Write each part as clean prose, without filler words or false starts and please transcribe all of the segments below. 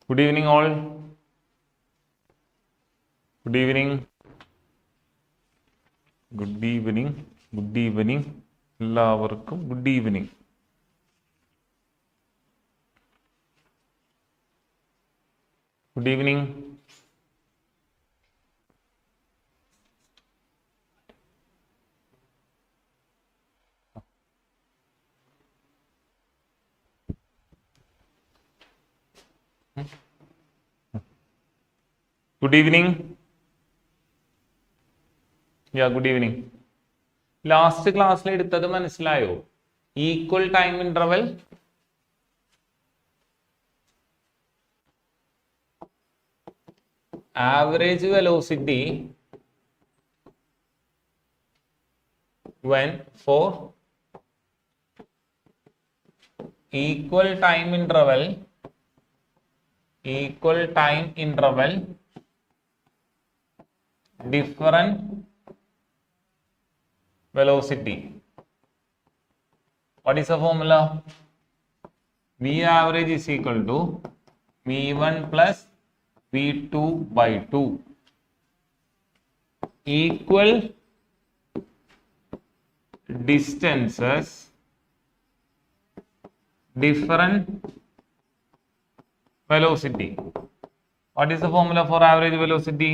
Good evening all. Good evening. Good evening. Good evening. എല്ലാവർക്കും good evening. Good evening. Good evening. Yeah, good evening. Last class le eduthathu manasilayo. Equal time interval. Average velocity when for equal time interval different velocity. What is the formula? V average is equal to V1 plus V2 by 2. Equal distances, different velocity. What is the formula for average velocity?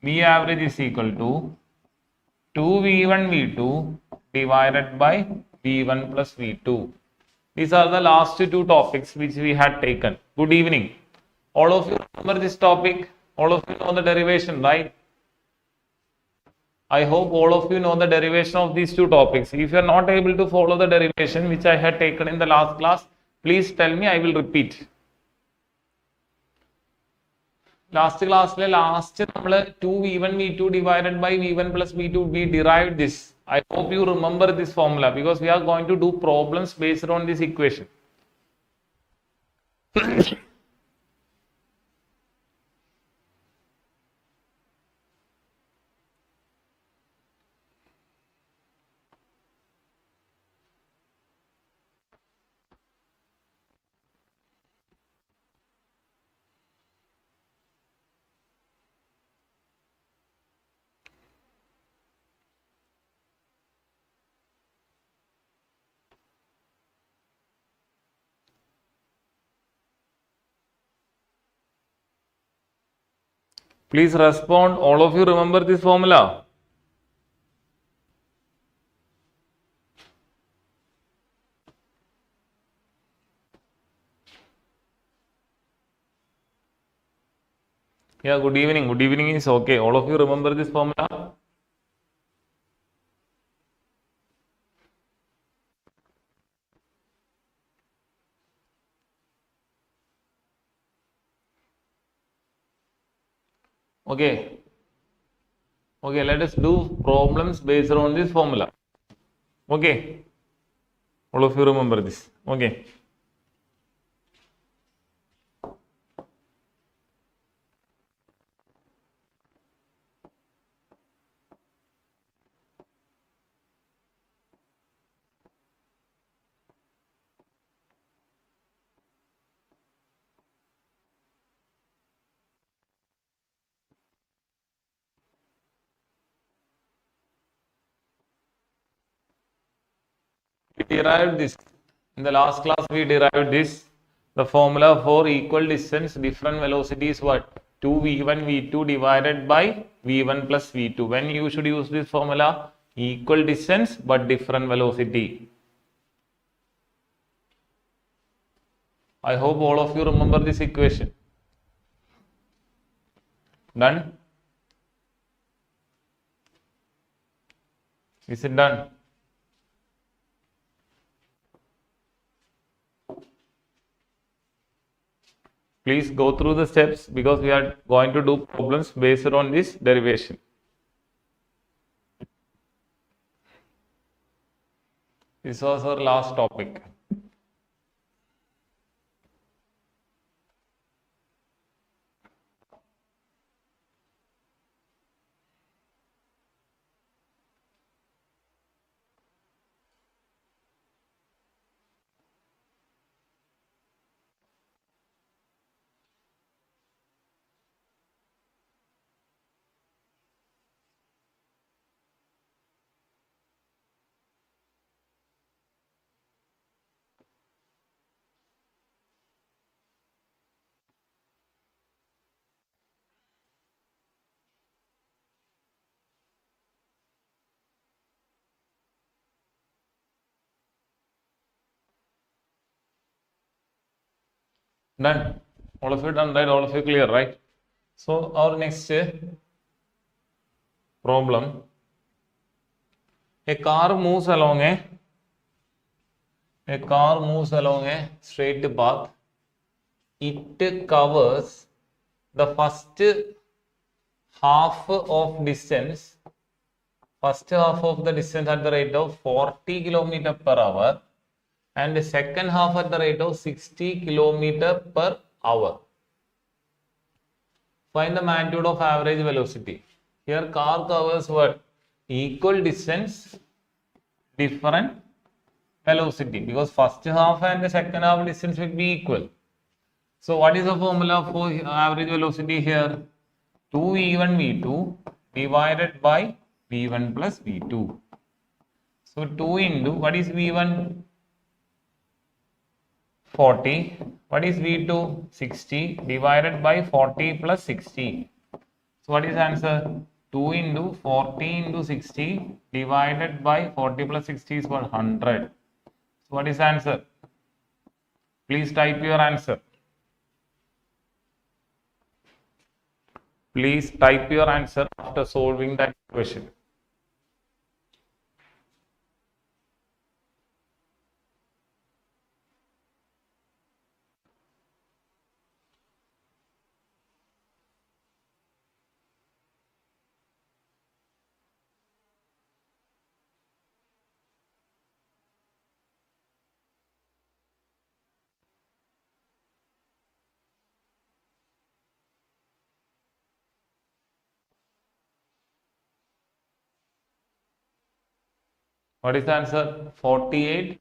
V average is equal to 2V1 V2 divided by V1 plus V2. These are the last two topics which we had taken. Good evening. All of you remember this topic? All of you know the derivation, right? I hope all of you know the derivation of these two topics. If you are not able to follow the derivation which I had taken in the last class, please tell me, I will repeat. Last class, last 2V1 V2 divided by V1 plus V2, we derived this. I hope you remember this formula because we are going to do problems based on this equation. Please respond. All of you remember this formula? Yeah, good evening. Good evening is okay. All of you remember this formula? Okay. Okay, let us do problems based on this formula. Okay. All of you remember this. Okay. We derived this. In the last class, we derived this. The formula for equal distance, different velocity is what? 2V1 V2 divided by V1 plus V2. When you should use this formula? Equal distance but different velocity. I hope all of you remember this equation. Done? Is it done? Please go through the steps because we are going to do problems based on this derivation. This was our last topic. Done. All of you done, right? All of you clear, right? So our next problem. A car moves along a straight path. It covers the first half of the distance at the rate of 40 km per hour and the second half at the rate of 60 km per hour. Find the magnitude of average velocity. Here car covers what? Equal distance, different velocity, because first half and the second half distance will be equal. So what is the formula for average velocity here? 2v1 v2 divided by v1 plus v2. So 2 into, what is v1? 40. What is v2? 60 divided by 40 plus 60. So what is the answer? 2 into 40 into 60 divided by 40 plus 60 is 100. So what is the answer? Please type your answer. Please type your answer after solving that question. What is the answer? 48.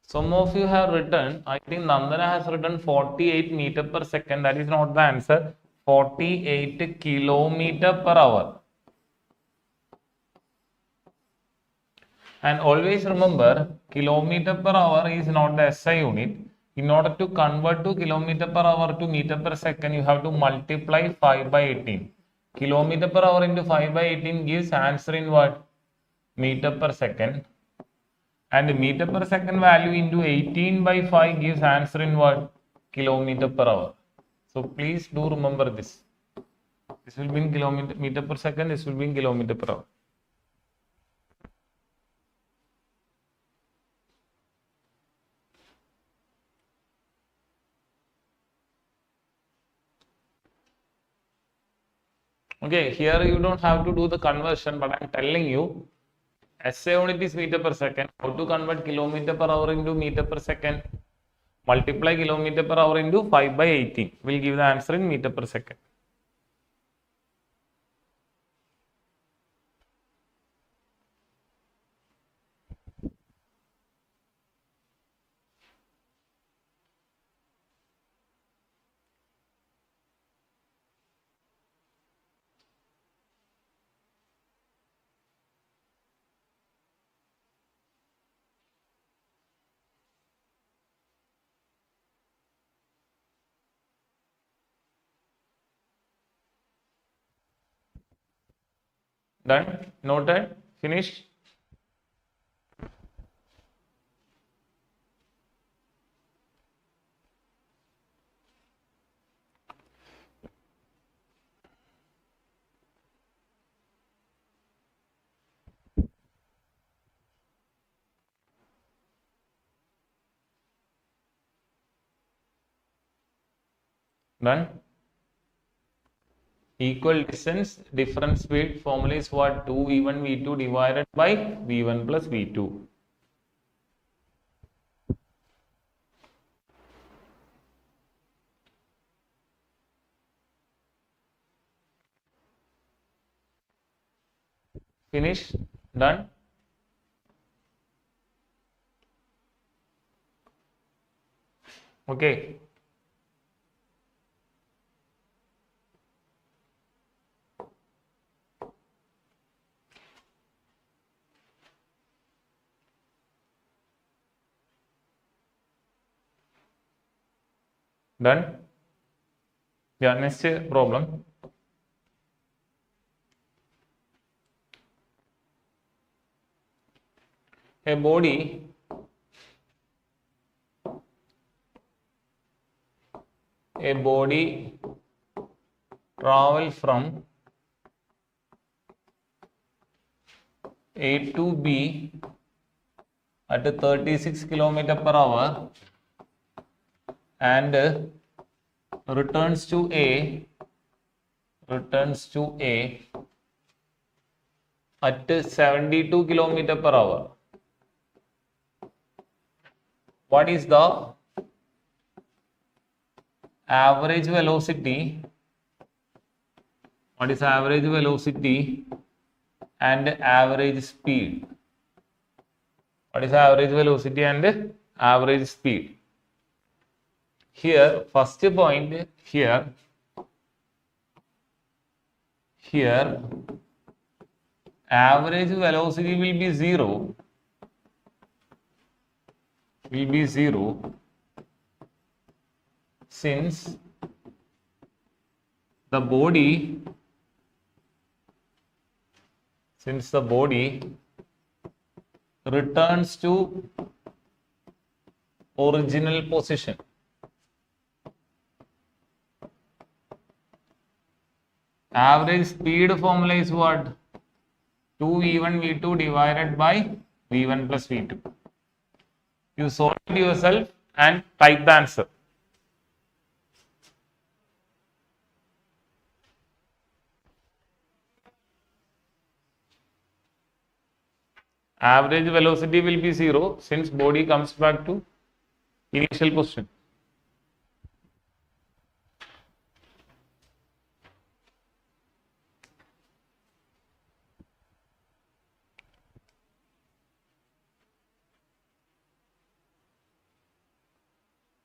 Some of you have written, I think Nandana has written 48 meter per second. That is not the answer. 48 kilometer per hour. And always remember, kilometer per hour is not the SI unit. In order to convert to kilometer per hour to meter per second, you have to multiply 5 by 18. Kilometer per hour into 5 by 18 gives answer in what? Meter per second. And meter per second value into 18 by 5 gives answer in what? Kilometer per hour. So please do remember this. This will be in meter per second, this will be in kilometer per hour. Okay, here you don't have to do the conversion, but I am telling you, SI unit is meter per second. How to convert kilometer per hour into meter per second? Multiply kilometer per hour into 5 by 18. Will give the answer in meter per second. Done? Noted? Finished? Done? Equal distance, different speed. Formula is what? 2v1 v2 divided by v1 plus v2. Finish? Done? Okay. Done? Yeah, next problem. A body a body travel from A to B at 36 km per hour and returns to A at 72 km per hour. What is the average velocity? What is average velocity and average speed? What is average velocity and average speed? Here, first point here average velocity will be zero since the body returns to original position. Average speed formula is what? 2v1 v2 divided by v1 plus v2. You solve it yourself and type the answer. Average velocity will be zero since body comes back to initial position.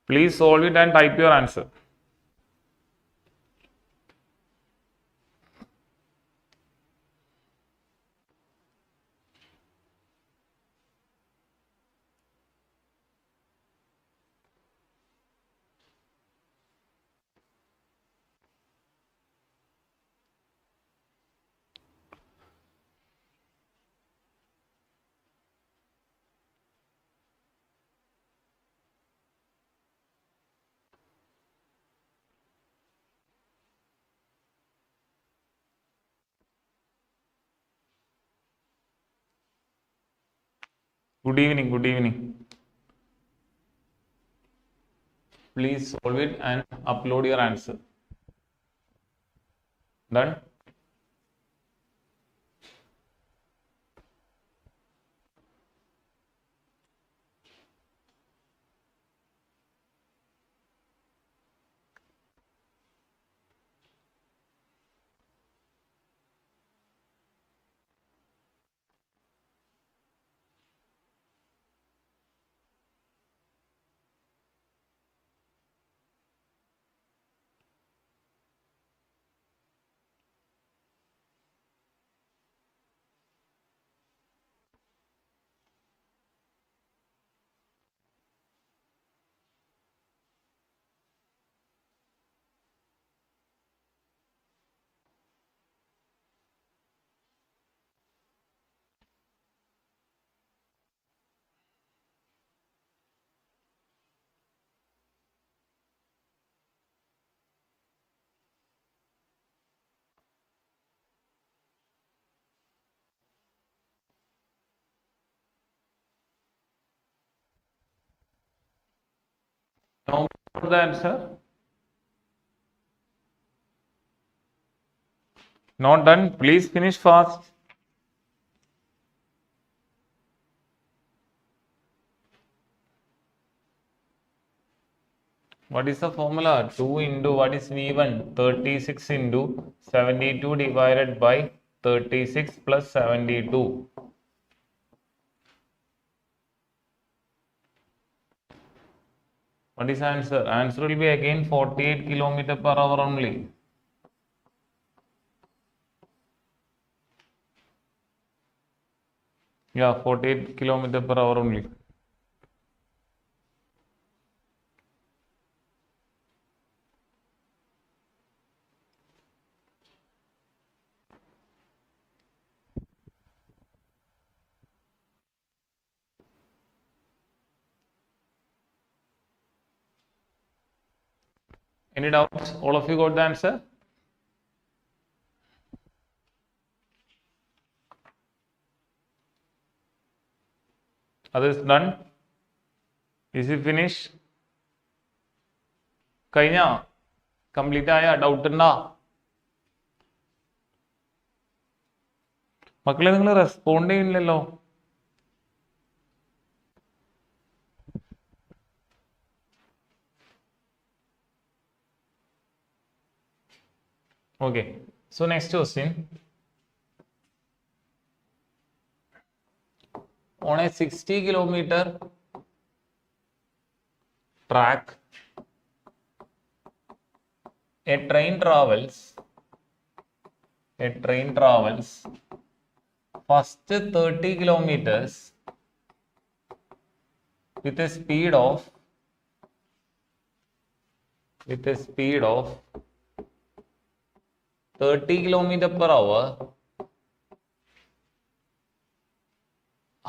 Please solve it and type your answer. Good evening, good evening. Please solve it and upload your answer. Done? No for the answer? Not done. Please finish fast. What is the formula? 2 into what is V1? 36 into 72 divided by 36 plus 72. What is answer? Answer will be again 48 km per hour only. Yeah, 48 km per hour only. Any doubts? All of you got the answer? Others done? Is it finished? കഴിഞ്ഞ complete ആയ doubt ഉണ്ടോ മക്കളെ? നിങ്ങൾ respond ചെയ്യുന്നില്ലല്ലോ. Okay, so next question. On a 60-kilometer track, a train travels first 30 kilometers with a speed of 30 kilometer per hour.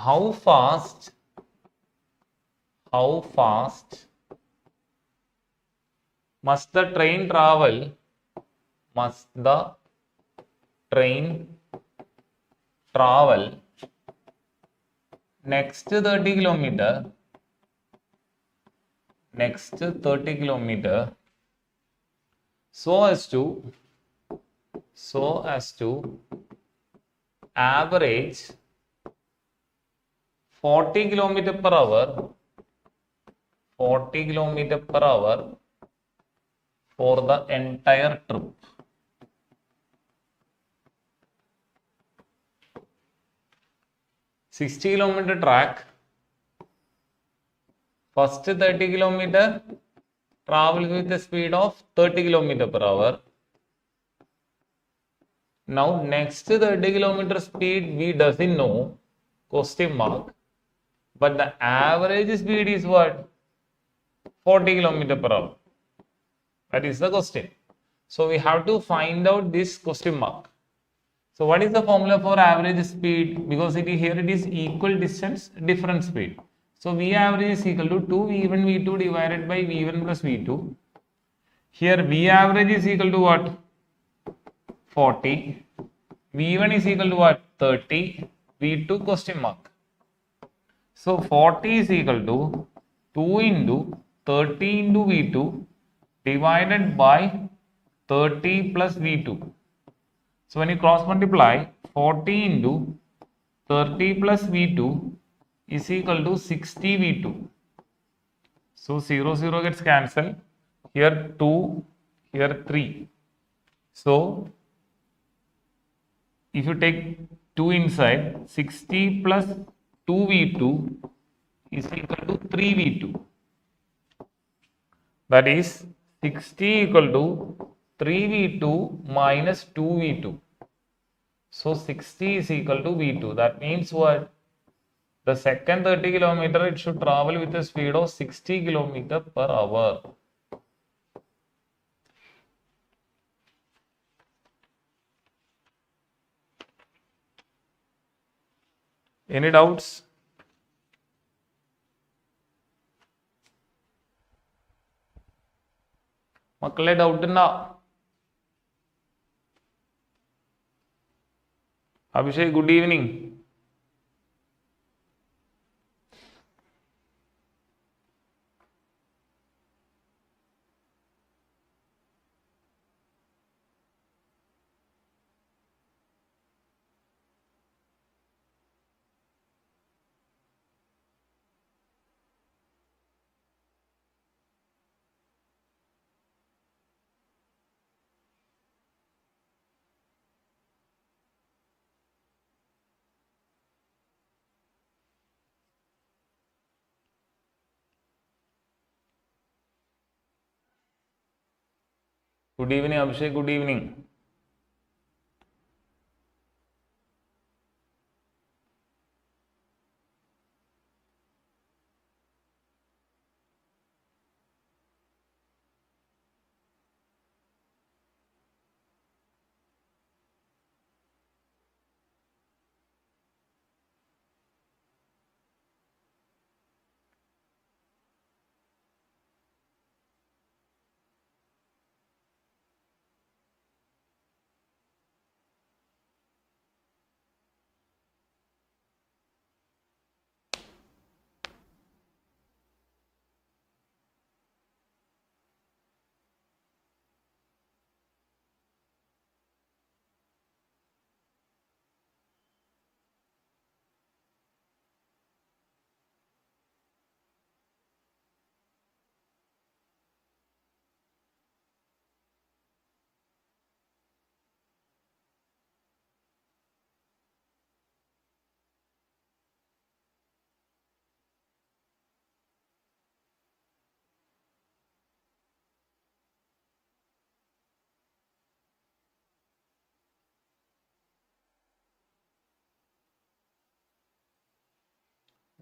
How fast must the train travel next 30 kilometer so as to average 40 kilometer per hour for the entire trip. (60-kilometer track, first 30 kilometer travel with a speed of 30 kilometer per hour. Now next 30 kilometer speed we doesn't know, question mark, but the average speed is what? 40 kilometer per hour. That is the question. So we have to find out this question mark. So what is the formula for average speed? Because here it is equal distance, different speed. So V average is equal to 2V1 V2 divided by V1 plus V2. Here V average is equal to what? 40. V1 is equal to what? 30. V2 question mark. So 40 is equal to 2 into 30 into V2 divided by 30 plus V2. So when you cross multiply, 40 into 30 plus V2 is equal to 60 V2. So 0 gets cancelled. Here 2, here 3. So if you take 2 inside, 60 plus 2V2 is equal to 3V2. That is 60 equal to 3V2 minus 2V2. So 60 is equal to V2. That means what? The second 30 kilometer it should travel with a speed of 60 kilometer per hour. Any doubts? മക്കളെ doubt ഉണ്ടോ? Abhishek good evening. Good evening Abhishek, good evening.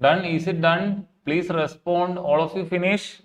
Done? Is it done? Please respond. All of you finish?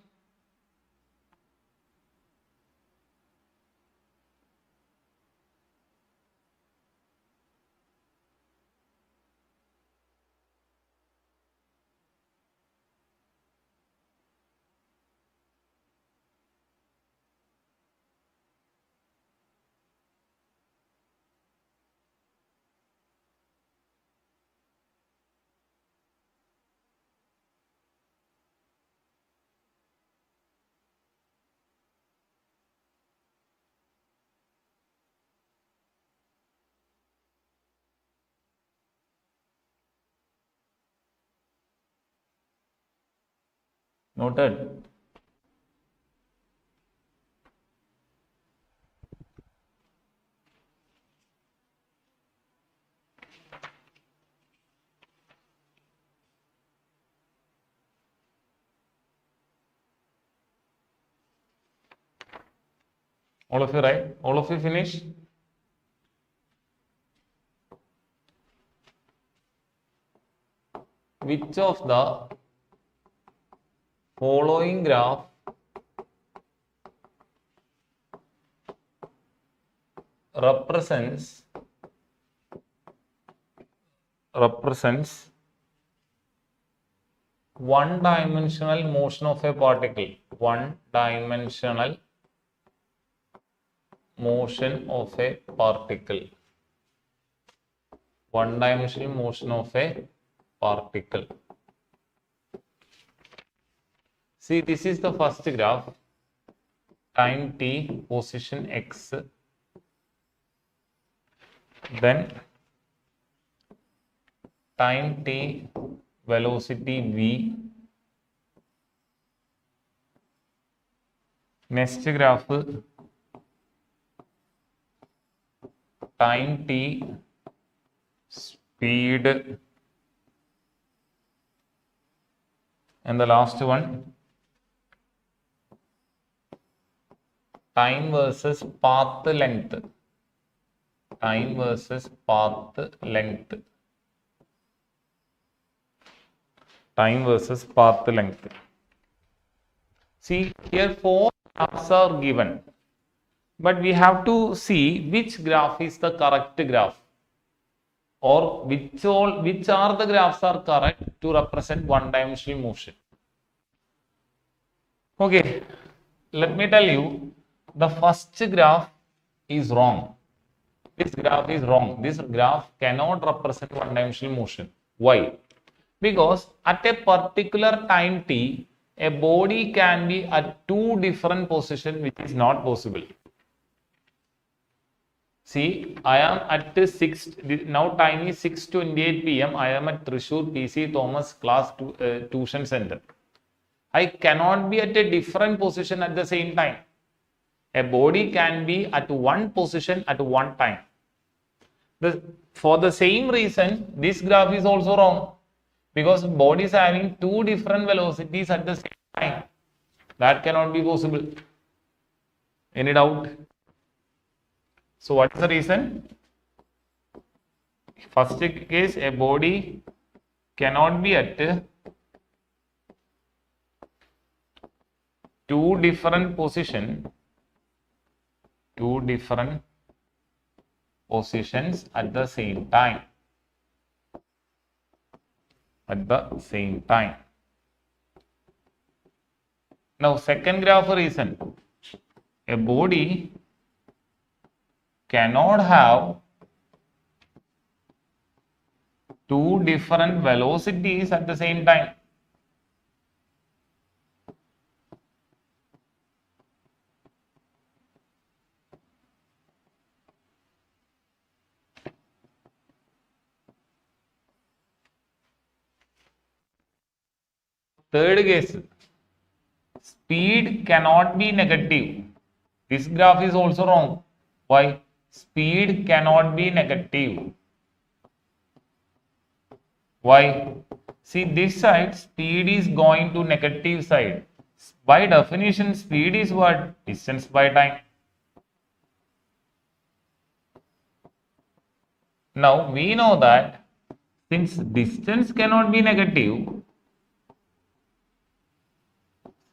Noted. All of you right? All of you finish? Which of the following graph represents one-dimensional motion of a particle? One-dimensional motion of a particle. One-dimensional motion of a particle. See, this is the first graph. Time t, position x. Then time t, velocity v. Next graph, time t, speed. And the last one, time versus path length. Time versus path length. Time versus path length. See, here 4 graphs are given, but we have to see which graph is the correct graph, or which are the graphs are correct to represent one-dimensional motion. Okay, let me tell you, the first graph is wrong. This graph is wrong. This graph cannot represent one-dimensional motion. Why? Because at a particular time t, a body can be at 2 different positions, which is not possible. See, I am at 6, now time is 6:28 p.m. I am at Thrissur PC Thomas Class Tuition Center. I cannot be at a different position at the same time. A body can be at one position at one time. For the same reason, this graph is also wrong, because body is having 2 different velocities at the same time. That cannot be possible. Any doubt? So what is the reason? First case, a body cannot be at 2 different positions at the same time. Now, second graph reason, a body cannot have 2 different velocities at the same time. Third case, speed cannot be negative. This graph is also wrong. Why? Speed cannot be negative. Why? See, this side, speed is going to negative side. By definition, speed is what? Distance by time. Now, we know that since distance cannot be negative,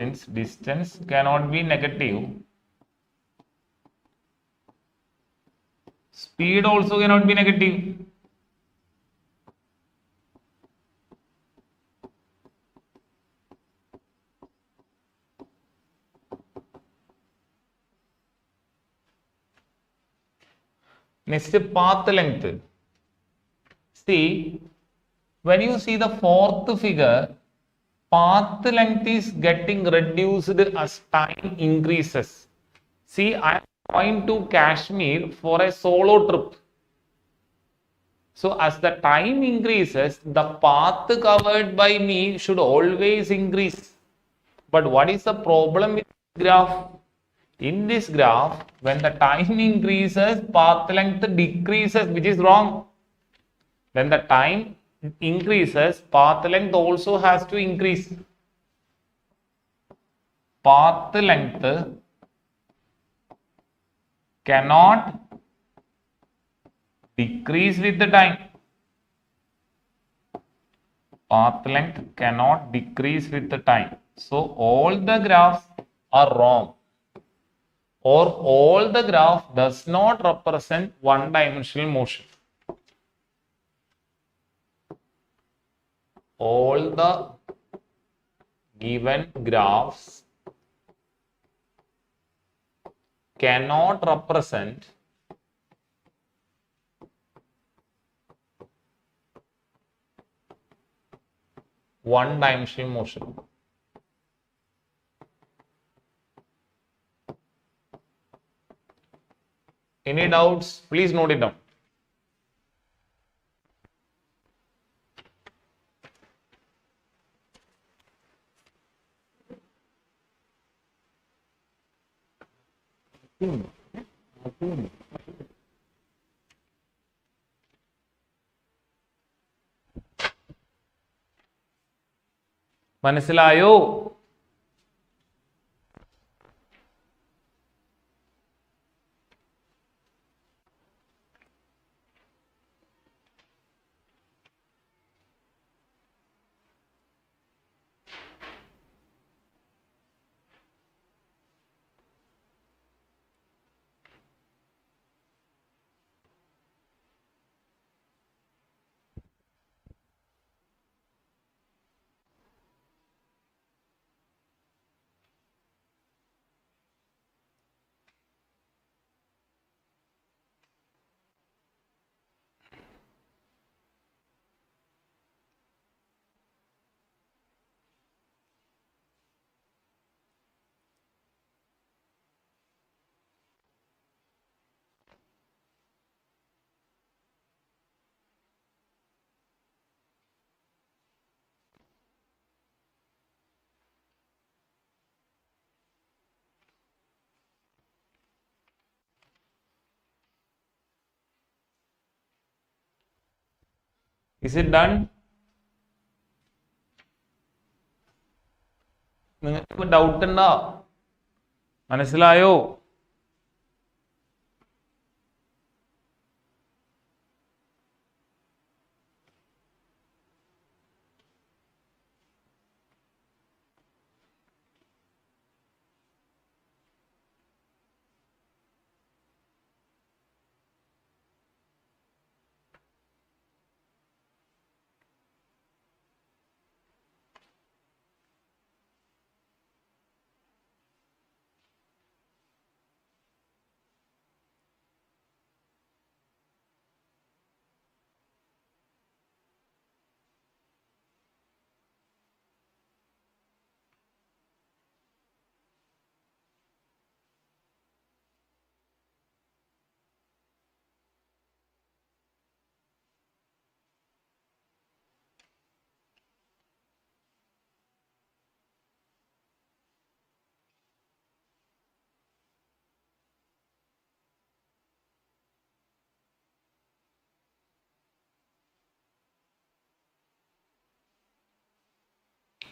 Since distance cannot be negative, speed also cannot be negative. Next, path length. See, when you see the fourth figure, path length is getting reduced as time increases. See, I am going to Kashmir for a solo trip. So, as the time increases, the path covered by me should always increase. But what is the problem with this graph? In this graph, when the time increases, path length decreases, which is wrong. When the time increases, path length also has to increase. Path length cannot decrease with the time. Path length cannot decrease with the time. So all the graphs are wrong, or all the graph does not represent one-dimensional motion. All the given graphs cannot represent one-dimensional motion. Any doubts? Please note it down. മനസ്സിലായോ? Is it done? നിങ്ങൾക്ക് doubt ഉണ്ടോ? മനസ്സിലായോ?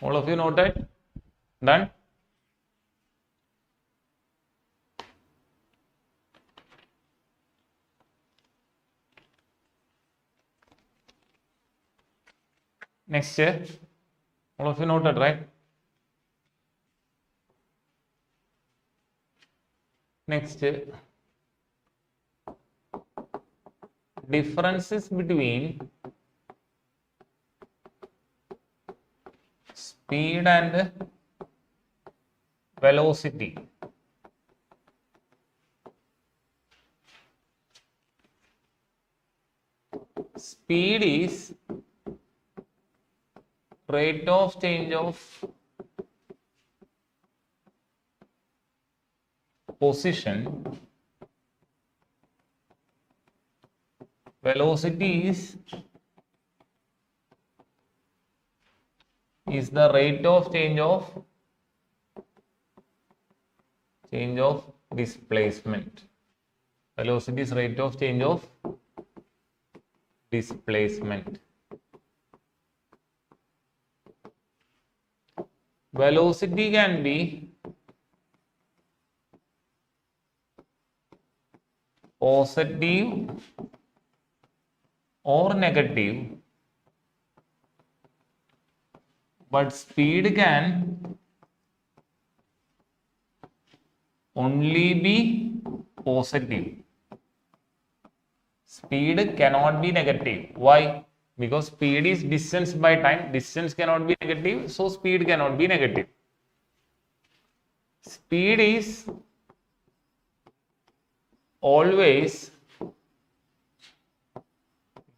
All of you noted? Done? Next, all of you noted, right? Next, differences between speed and velocity. Speed is rate of change of position. Velocity is the rate of change of displacement. Velocity is rate of change of displacement. Velocity can be positive or negative, but speed can only be positive. Speed cannot be negative. Why? Because speed is distance by time. Distance cannot be negative, so speed cannot be negative. Speed is always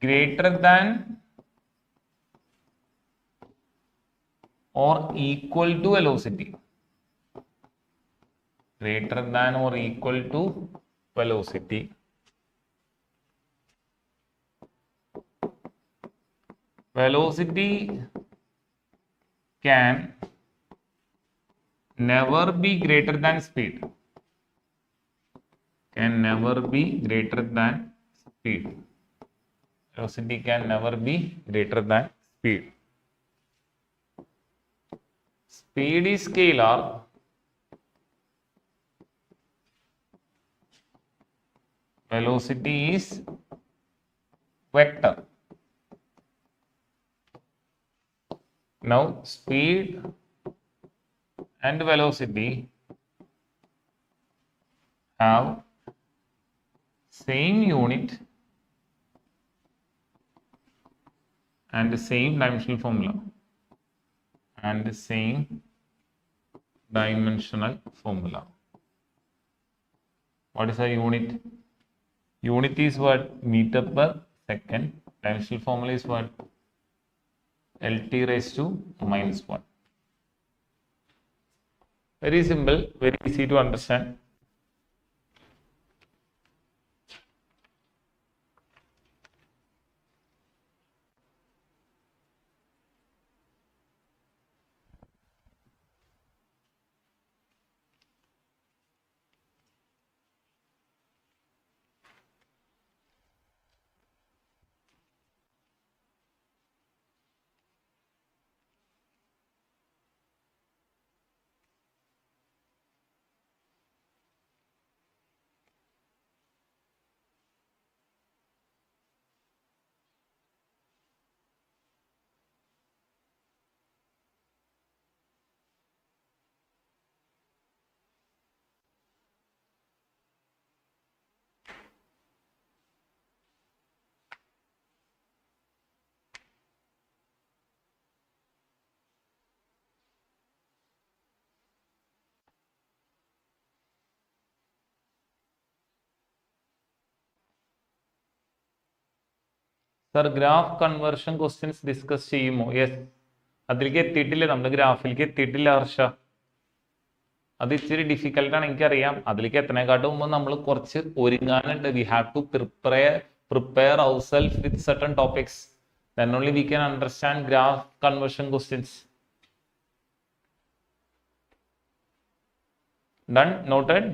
greater than or equal to velocity. Greater than or equal to velocity. Velocity can never be greater than speed. Can never be greater than speed. Velocity can never be greater than speed. Speed is scalar. Velocity is vector. Now, speed and velocity have same unit and the same dimensional formula. And the same dimensional formula. What is a unit? Unit is what? Meter per second. Dimensional formula is what? LT raised to minus 1. Very simple, very easy to understand. Sir, graph conversion questions discuss ചെയ്യുമോ? Yes, അതിലേക്ക് എത്തിയിട്ടില്ല, നമ്മുടെ ഗ്രാഫിലേക്ക് എത്തിയിട്ടില്ല ഹർഷ. അത് ഇച്ചിരി ഡിഫിക്കൽട്ടാണ്, എനിക്കറിയാം. അതിലേക്ക് എത്തണേക്കാട്ടും മുമ്പ് നമ്മൾ കുറച്ച് ഒരുങ്ങാനുണ്ട്. We have to prepare ourselves with certain topics. Then only we can understand graph conversion questions. Done? Noted?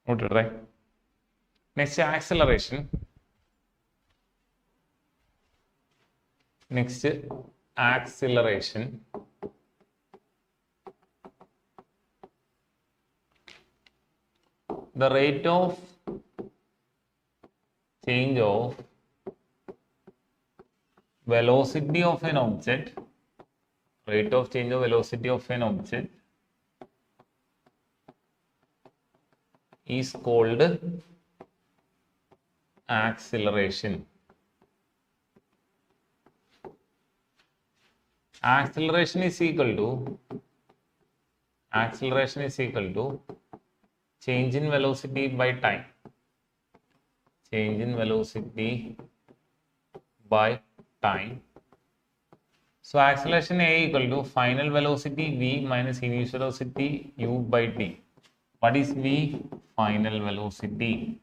Noted, right? Next, acceleration. Next, acceleration. The rate of change of velocity of an object, rate of change of velocity of an object is called acceleration. Acceleration is equal to change in velocity by time. Change in velocity by time. So acceleration A equal to final velocity V minus initial velocity U by T. What is V? Final velocity.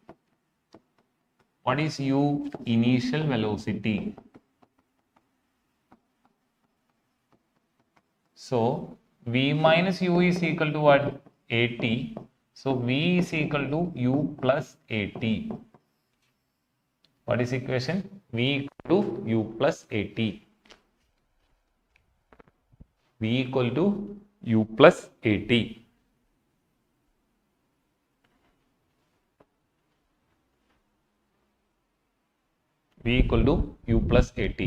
What is U? Initial velocity. So V minus U is equal to what? AT. So V is equal to U plus AT. What is equation? V equal to U plus AT. V equal to U plus AT. V equal to U plus AT.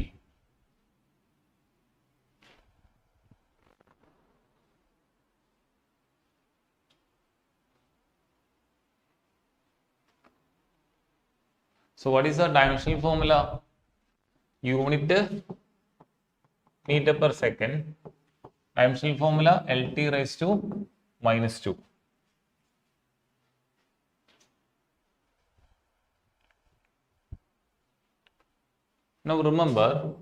So what is the dimensional formula? Unit meter per second. Dimensional formula LT raised to minus 2. Now remember,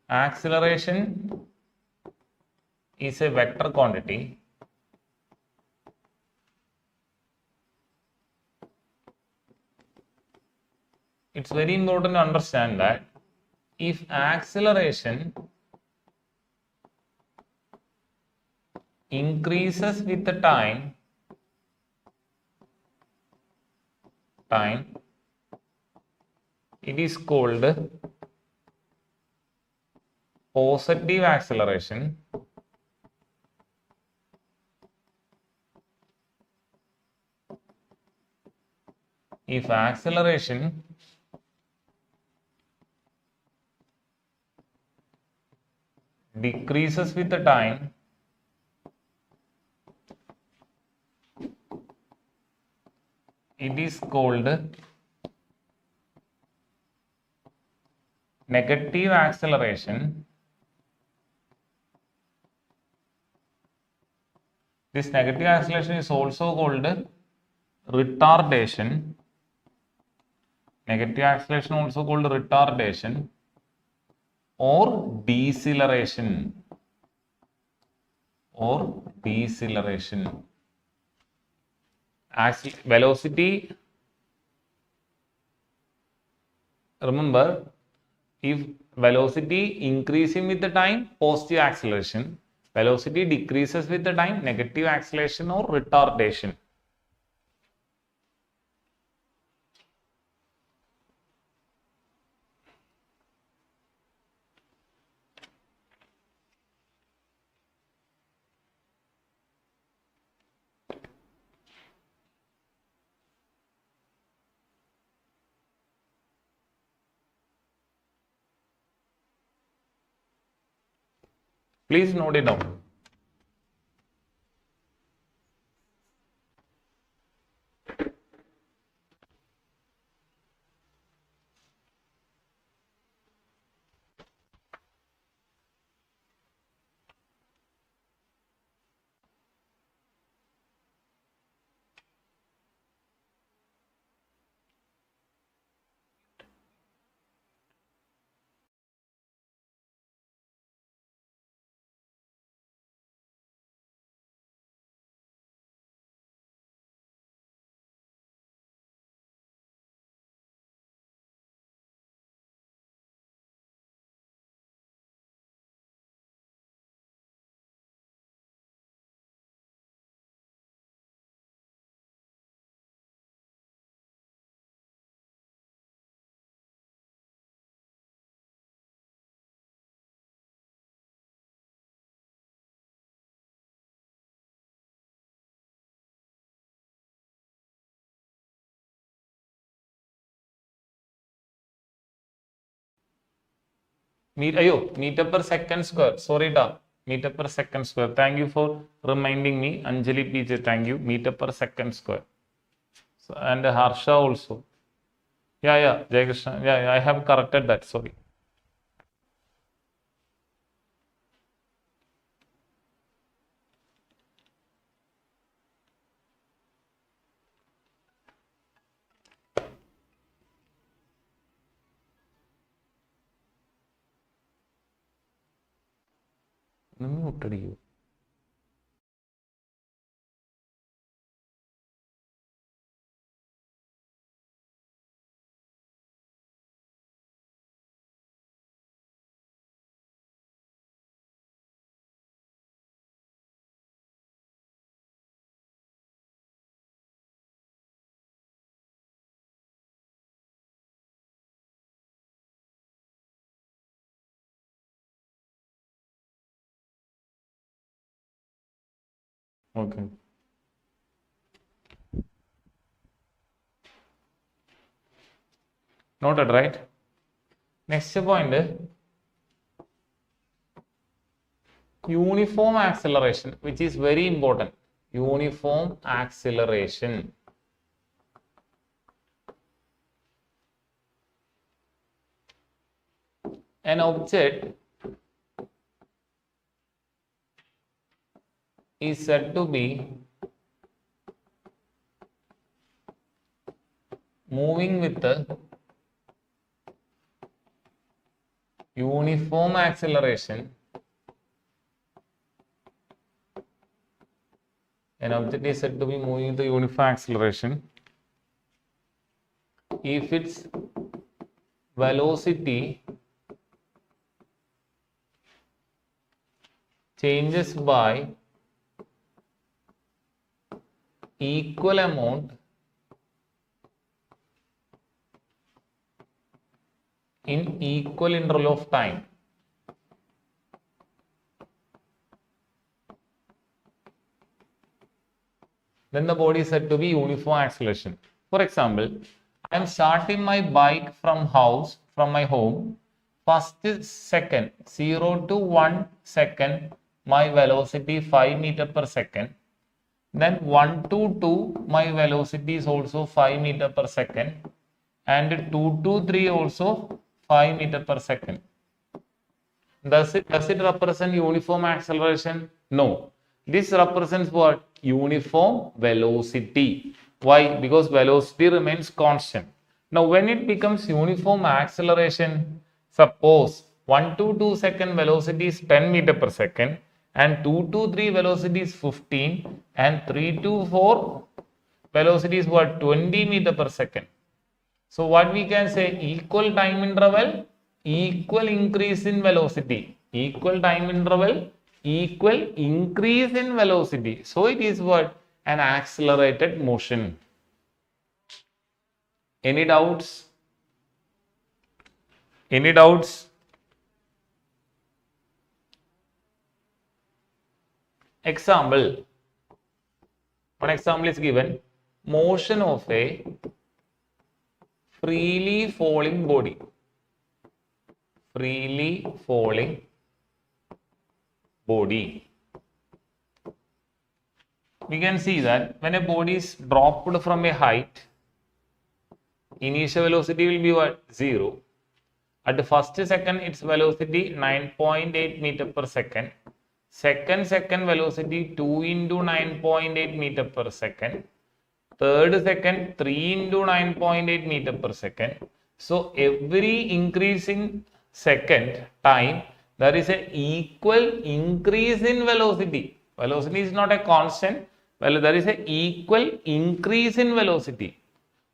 acceleration is a vector quantity. It's very important to understand that if acceleration increases with the time, it is called positive acceleration. If acceleration decreases with the time, it is called negative acceleration. This negative acceleration is also called retardation. Negative acceleration also called retardation or deceleration. Velocity, remember, if velocity increasing with the time, positive acceleration. Velocity decreases with the time, negative acceleration or retardation. Please note it down. meter per second square. Sorry, da. Meter per second square. Thank you for reminding me. Anjali PJ, thank you. Meter per second square. So, and Harsha also. Yeah, Jaykrishna. Yeah, I have corrected that. Sorry. Mute. Okay. Noted, right? Next point, uniform acceleration, which is very important. Uniform acceleration. An object is said to be moving with the uniform acceleration. An object is said to be moving with the uniform acceleration if its velocity changes by equal amount in equal interval of time. Then the body is said to be uniform acceleration. For example, I am starting my bike from my home. First second, 0 to 1 second, my velocity 5 meter per second. Then 1 to 2, my velocity is also 5 meter per second. And 2 to 3 also 5 meter per second. Does it represent uniform acceleration? No. This represents what? Uniform velocity. Why? Because velocity remains constant. Now, when it becomes uniform acceleration, suppose 1 to 2 second velocity is 10 meter per second and 2 to 3 velocity is 15 and 3 to 4 velocity is what? 20 meter per second. So what we can say, equal time interval, equal increase in velocity. Equal time interval, equal increase in velocity. So it is what? An accelerated motion. Any doubts? Any doubts? Example. One example is given. Motion of a freely falling body. Freely falling body. We can see that when a body is dropped from a height, initial velocity will be what? 0. At the first second, its velocity 9.8 meter per second. Second velocity 2 into 9.8 meter per second. Third second 3 into 9.8 meter per second. So every increasing second time, there is an equal increase in velocity. Velocity is not a constant. Well, there is an equal increase in velocity.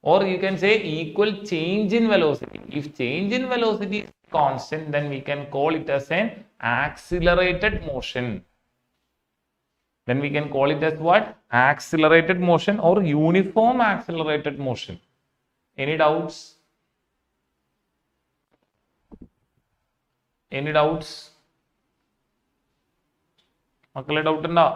Or you can say equal change in velocity. If change in velocity is constant, then we can call it as an accelerated motion. Then we can call it as what? Accelerated motion or uniform accelerated motion. Any doubts? Any doubts? മക്കളെ doubt ഉണ്ടോ?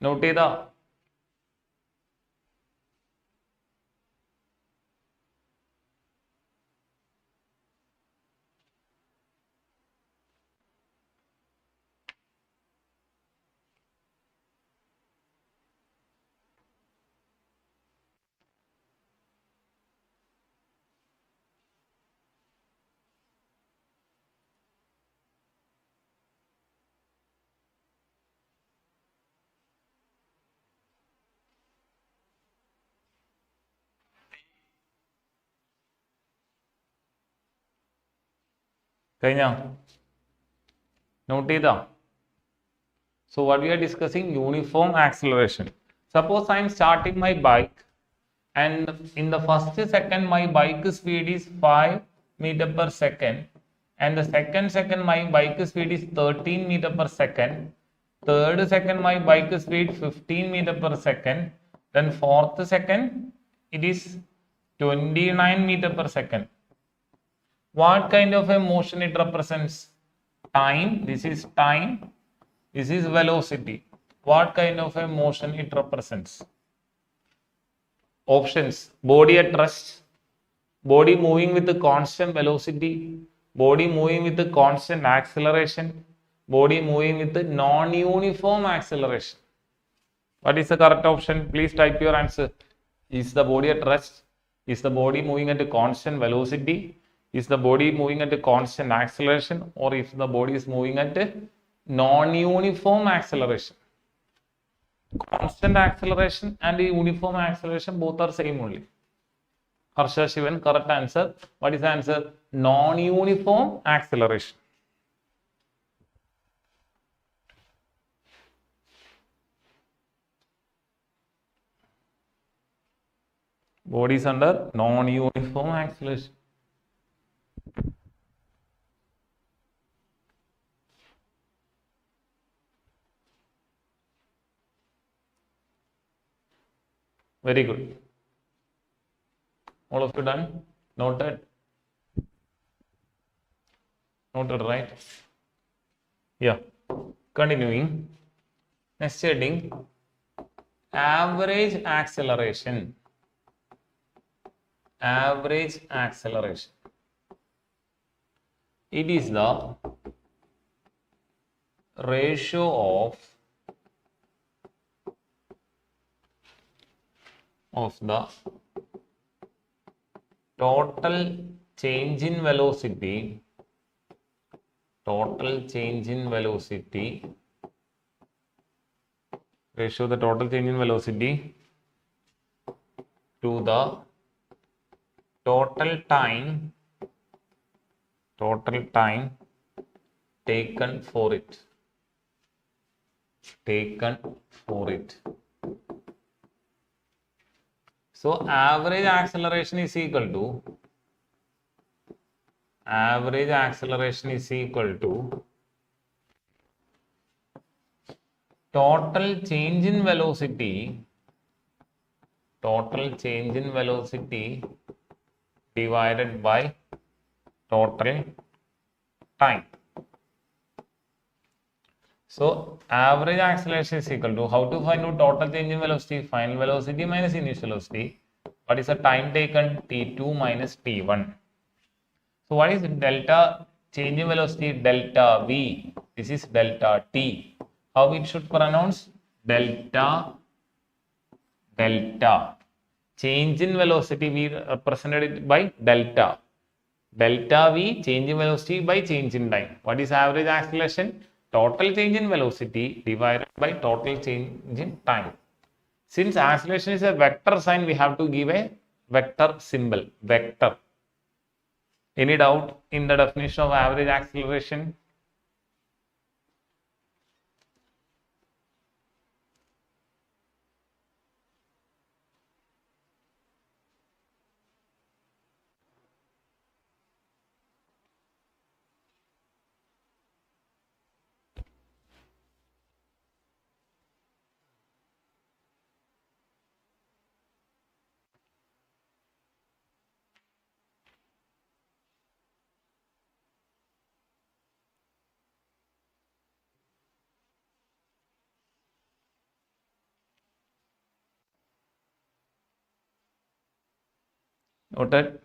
Not ചെയ്താ? കഴിഞ്ഞ? Not ചെയ്താ? So what we are discussing, uniform acceleration. Suppose I am starting my bike and in the first second my bike speed is 5 meter per second, and the second my bike speed is 13 meter per second, third second my bike speed 15 meter per second, then fourth second it is 29 meter per second. What kind of a motion it represents? Time. This is time. This is velocity. What kind of a motion it represents? Options: body at rest, body moving with a constant velocity, body moving with a constant acceleration, body moving with a non-uniform acceleration. What is the correct option? Please type your answer. Is the body at rest? Is the body moving at a constant velocity? Is the body moving at a constant acceleration? Or if the body is moving at a non-uniform acceleration? Constant acceleration and uniform acceleration both are same only. Harsha Shivan, correct answer. What is the answer? Non-uniform acceleration. Body is under non-uniform acceleration. Very good. All of you done? Noted? Noted, right? Yeah. Continuing. Next heading, average acceleration. Average acceleration. It is the ratio of the total change in velocity, ratio of the total change in velocity to the total time taken for it. So average acceleration is equal to total change in velocity divided by total time. So average acceleration is equal to, how to find out total change in velocity? Final velocity minus initial velocity. What is the time taken? T2 minus T1. So what is delta change in velocity? Delta V. This is delta T. How it should pronounce? Delta. Change in velocity, we represented it by delta. Delta V, change in velocity by change in time. What is average acceleration? Total change in velocity divided by total change in time. Since acceleration is a vector sign, we have to give a vector symbol. Vector. Any doubt in the definition of average acceleration? Noted?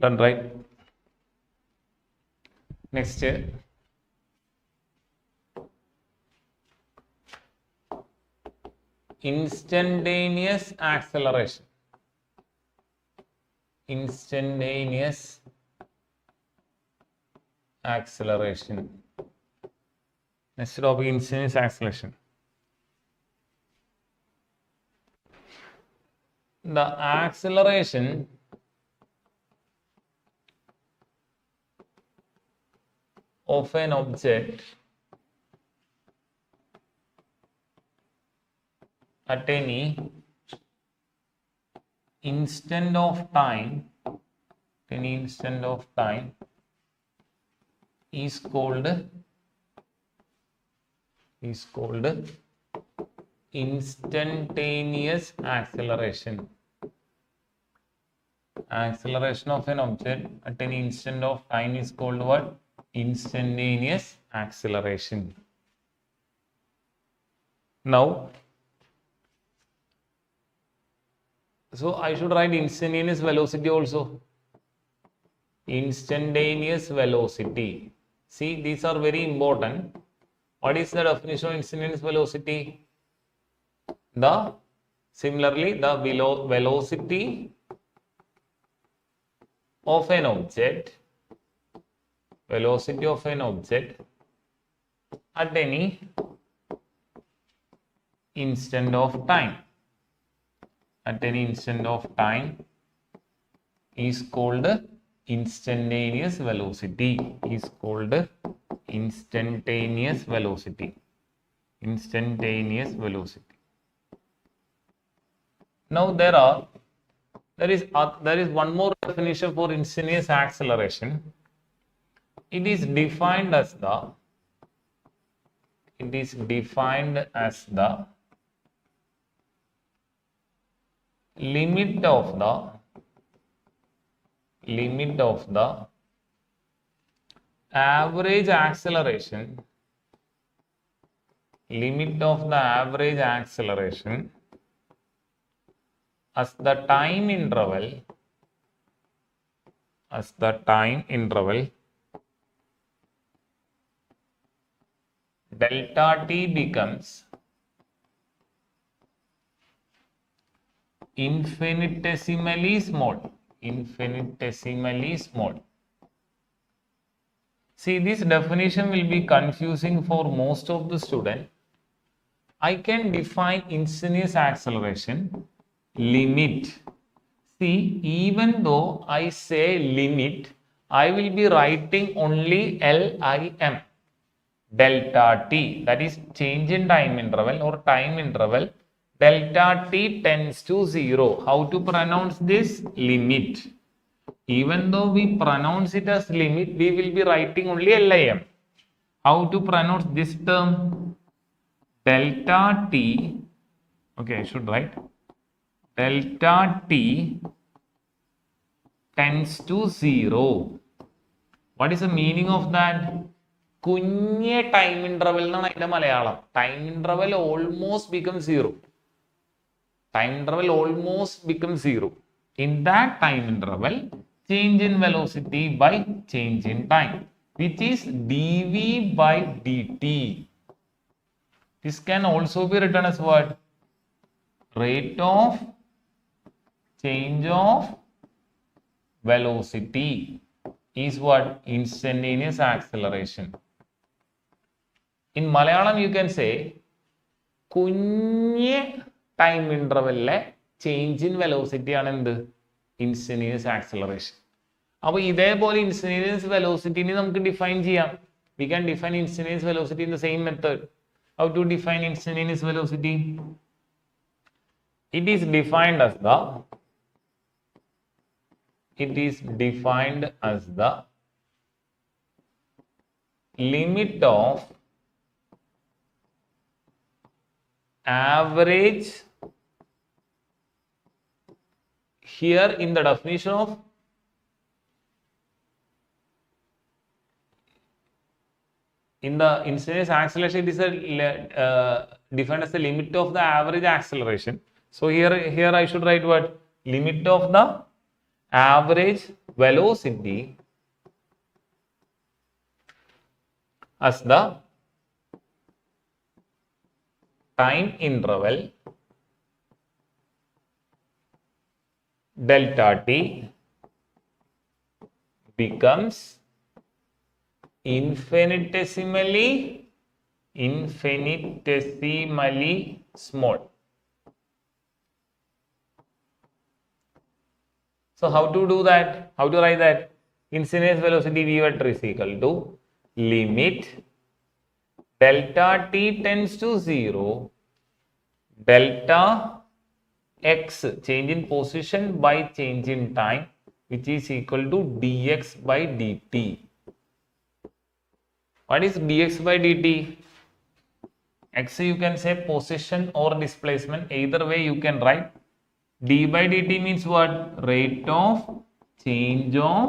Done, right? Next, instantaneous acceleration. Instantaneous acceleration. Next topic, instantaneous acceleration. The acceleration of an object at any instant of time, is called instantaneous acceleration. Acceleration of an object at any instant of time is called what? Instantaneous acceleration. Now, so I should write instantaneous velocity also. Instantaneous velocity. See, these are very important. What is the definition of instantaneous velocity? Similarly, the velocity of an object at any instant of time. At any instant of time is called instantaneous velocity. Instantaneous velocity. Now there is one more definition for instantaneous acceleration. It is defined as the limit of the average acceleration as the time interval delta t becomes infinitesimally small. See, this definition will be confusing for most of the students. I can define instantaneous acceleration limit. See, even though I say limit, I will be writing only LIM, delta t, that is change in time interval or time interval. Delta t tends to 0. How to pronounce this? Limit. Even though we pronounce it as limit, we will be writing only LIM. How to pronounce this term? Delta t. Okay, I should write delta t tends to 0. What is the meaning of that? Kunye time interval na inde Malayalam. Time interval almost becomes 0. In that time interval, change in velocity by change in time, which is dv by dt. This can also be written as what? Rate of change of velocity is what? Instantaneous acceleration. In Malayalam, you can say കുഞ്ഞ് time ഇൻ്റർവെല്ലിലെ change in velocity ആണ് എന്ത്? Instantaneous acceleration. അപ്പോൾ ഇതേപോലെ instantaneous വെലോസിറ്റിനെ നമുക്ക് define ചെയ്യാം. We can define instantaneous velocity in the same method. How to define instantaneous velocity? It is defined as the limit of average. Here in the definition of in the instantaneous acceleration, it is defined as the limit of the average acceleration. So here I should write what? Limit of the average velocity as the time interval delta t becomes infinitesimally small. So how to do that? How to write that? Instantaneous velocity v vector is equal to limit delta t tends to 0, delta x, change in position by change in time, which is equal to dx by dt. What is dx by dt? X you can say position or displacement. Either way you can write. D by dt means what? Rate of change of.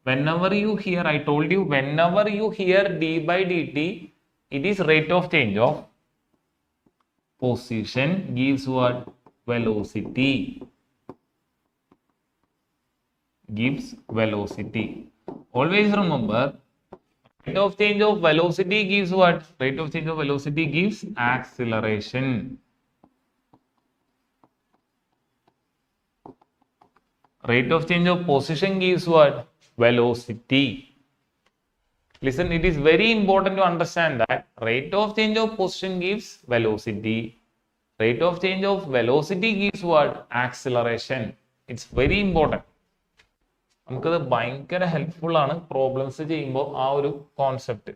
Whenever you hear, I told you, whenever you hear d by dt, it is rate of change of position gives what? Velocity. Gives velocity. Always remember, rate of change of velocity gives what? Rate of change of velocity gives acceleration. Rate of change of position gives what? Velocity. Listen, it is very important to understand that rate of change of position gives velocity. Rate of change of velocity gives what? Acceleration. It's very important. നമുക്കത് ഭയങ്കര helpful ആണ് problems ചെയ്യുമ്പോൾ ആ ഒരു concept.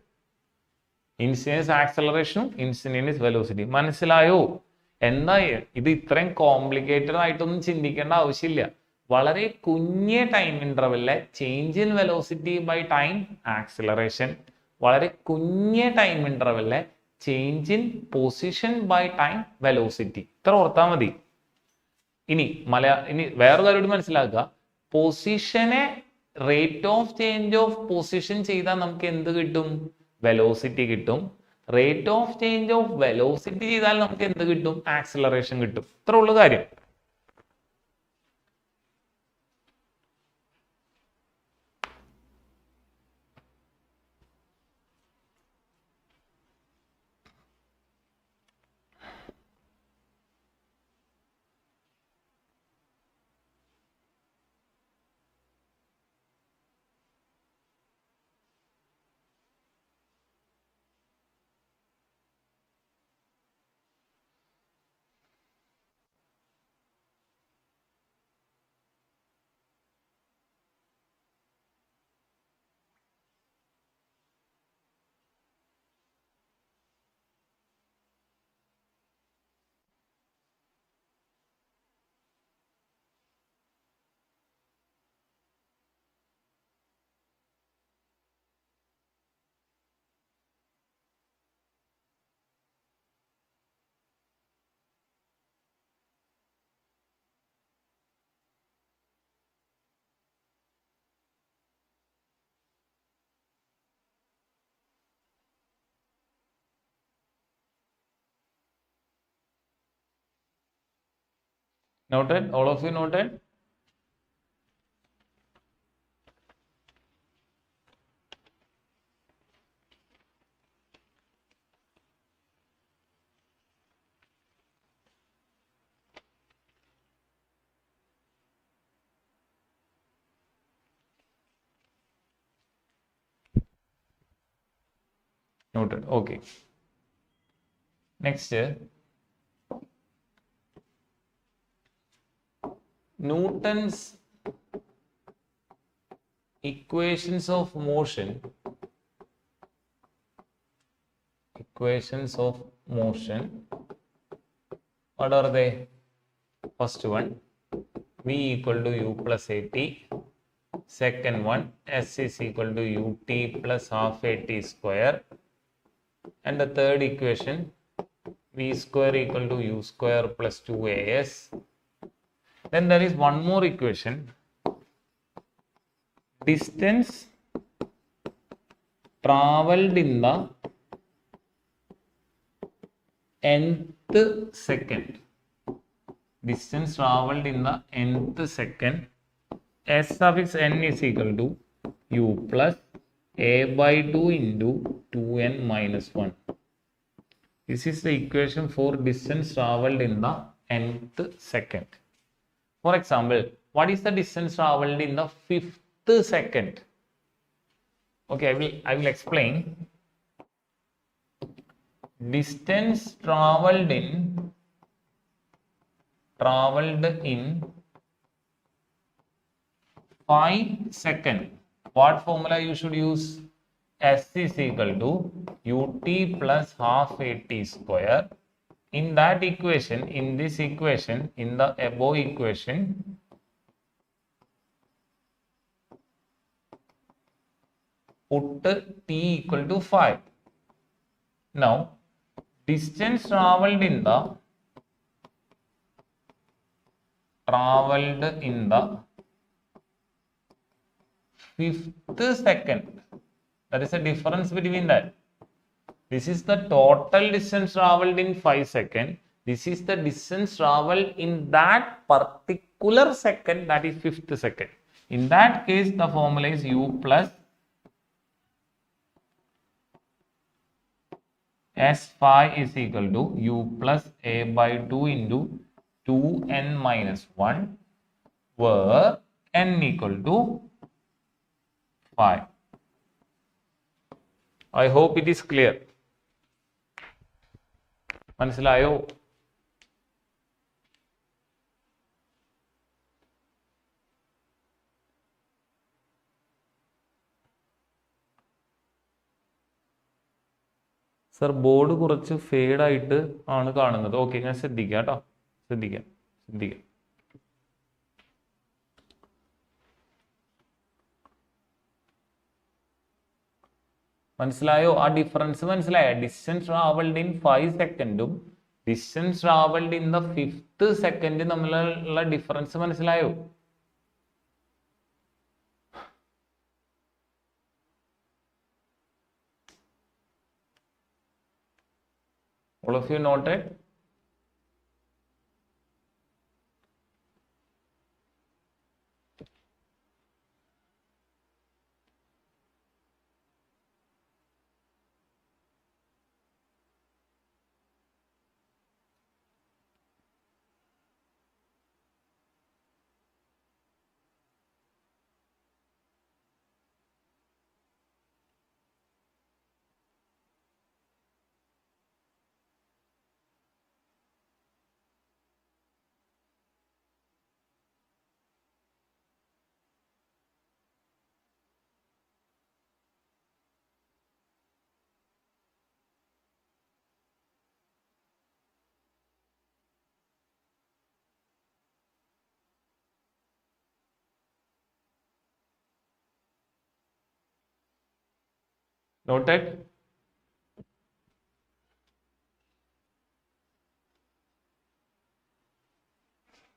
Instantaneous ആക്സലറേഷനും instantaneous velocity. മനസ്സിലായോ? എന്താ ഇത് ഇത്രയും കോംപ്ലിക്കേറ്റഡ് ആയിട്ടൊന്നും ചിന്തിക്കേണ്ട ആവശ്യമില്ല. വളരെ കുഞ്ഞ ടൈം ഇന്റർവെല്ലിലെ change in velocity by time acceleration, വളരെ കുഞ്ഞ ടൈം ഇന്റർവെല്ലിലെ change in position by time velocity. ഇത്ര ഓർത്താൽ മതി. ഇനി വേറെ കാര്യം മനസ്സിലാക്കുക, പൊസിഷനെ rate of change of position ചെയ്താൽ നമുക്ക് എന്ത് കിട്ടും? വെലോസിറ്റി കിട്ടും. Rate of change of velocity ചെയ്താൽ നമുക്ക് എന്ത് കിട്ടും? ആക്സിലറേഷൻ കിട്ടും. ഇത്ര ഉള്ള കാര്യം. Noted? All of you noted? Noted. Okay. Next, Newton's equations of motion. What are they? First one, V equal to U plus AT. Second one, S is equal to UT plus half AT square. And the third equation, V square equal to U square plus 2AS. Then there is one more equation. Distance traveled in the nth second. Distance traveled in the nth second. S suffix n is equal to U plus A by 2 into 2n minus 1. This is the equation for distance traveled in the nth second. For example, what is the distance traveled in the 5th second? Okay, I will explain. Distance traveled in 5 seconds. What formula you should use? S is equal to UT plus half AT square. In that equation, in this equation, in the above equation, put T equal to 5. Now, distance traveled in the 5th second. That is the difference between that. This is the total distance traveled in 5 seconds. This is the distance traveled in that particular second, that is 5th second. In that case, the formula is U plus S5 is equal to U plus A by 2 into 2n minus 1, where n equal to 5. I hope it is clear. മനസ്സിലായോ? Sir board കുറച്ച് fade ആയിട്ട് ആണ് കാണുന്നത്. Okay, ഞാൻ ശ്രദ്ധിക്കാം കേട്ടോ, ശ്രദ്ധിക്കാം. മനസ്സിലായോ? ആ ഡിഫറൻസ് മനസ്സിലായോ? ഡിസ്റ്റൻസ് ട്രാവൽഡ് ഇൻ 5 സെക്കൻഡും distance travelled in the 5th second തമ്മിലുള്ള ഡിഫറൻസ് മനസ്സിലായോ? All of you noted? Noted?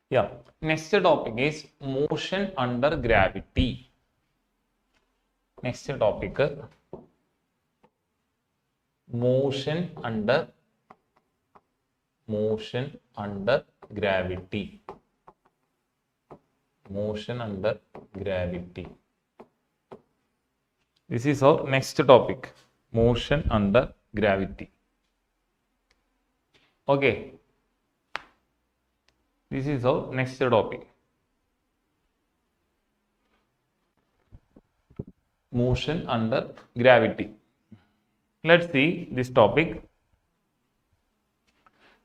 Yeah. Next topic is motion under gravity. Next topic, motion under gravity. Motion under gravity. This is our next topic, motion under gravity. Okay, this is our next topic, motion under gravity. Let's see this topic.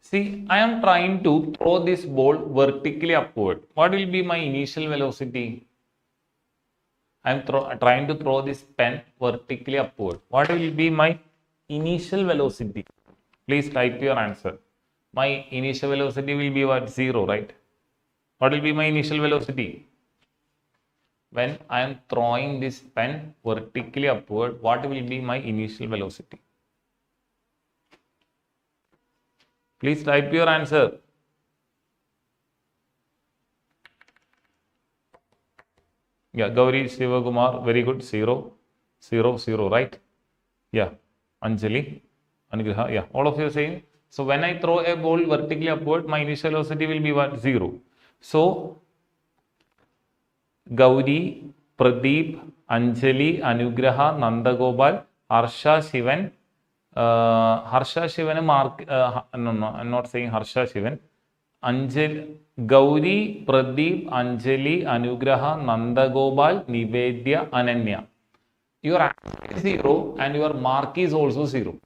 See, I am trying to throw this ball vertically upward. What will be my initial velocity? I am trying to throw this pen vertically upward. What will be my initial velocity? Please type your answer. My initial velocity will be what? 0, right? What will be my initial velocity? When I am throwing this pen vertically upward, what will be my initial velocity? Please type your answer. Yeah, Gauri Sivakumar, very good. 0, 0, 0, right? Yeah, Anjali, Anugraha, yeah, all of you are saying. So when I throw a ball vertically upward, my initial velocity will be what? 0. So Gauri, Pradeep, Anjali, Anugraha, Nandagopal, Harsha, Shivan, Harsha, Shivan, Mark, no, I'm not saying Harsha, Shivan. Anjali, Gauri, Pradeep, Anjali, Anugraha, Nandagopal, Nivedya, Ananya. Your answer is 0 and your mark is also 0.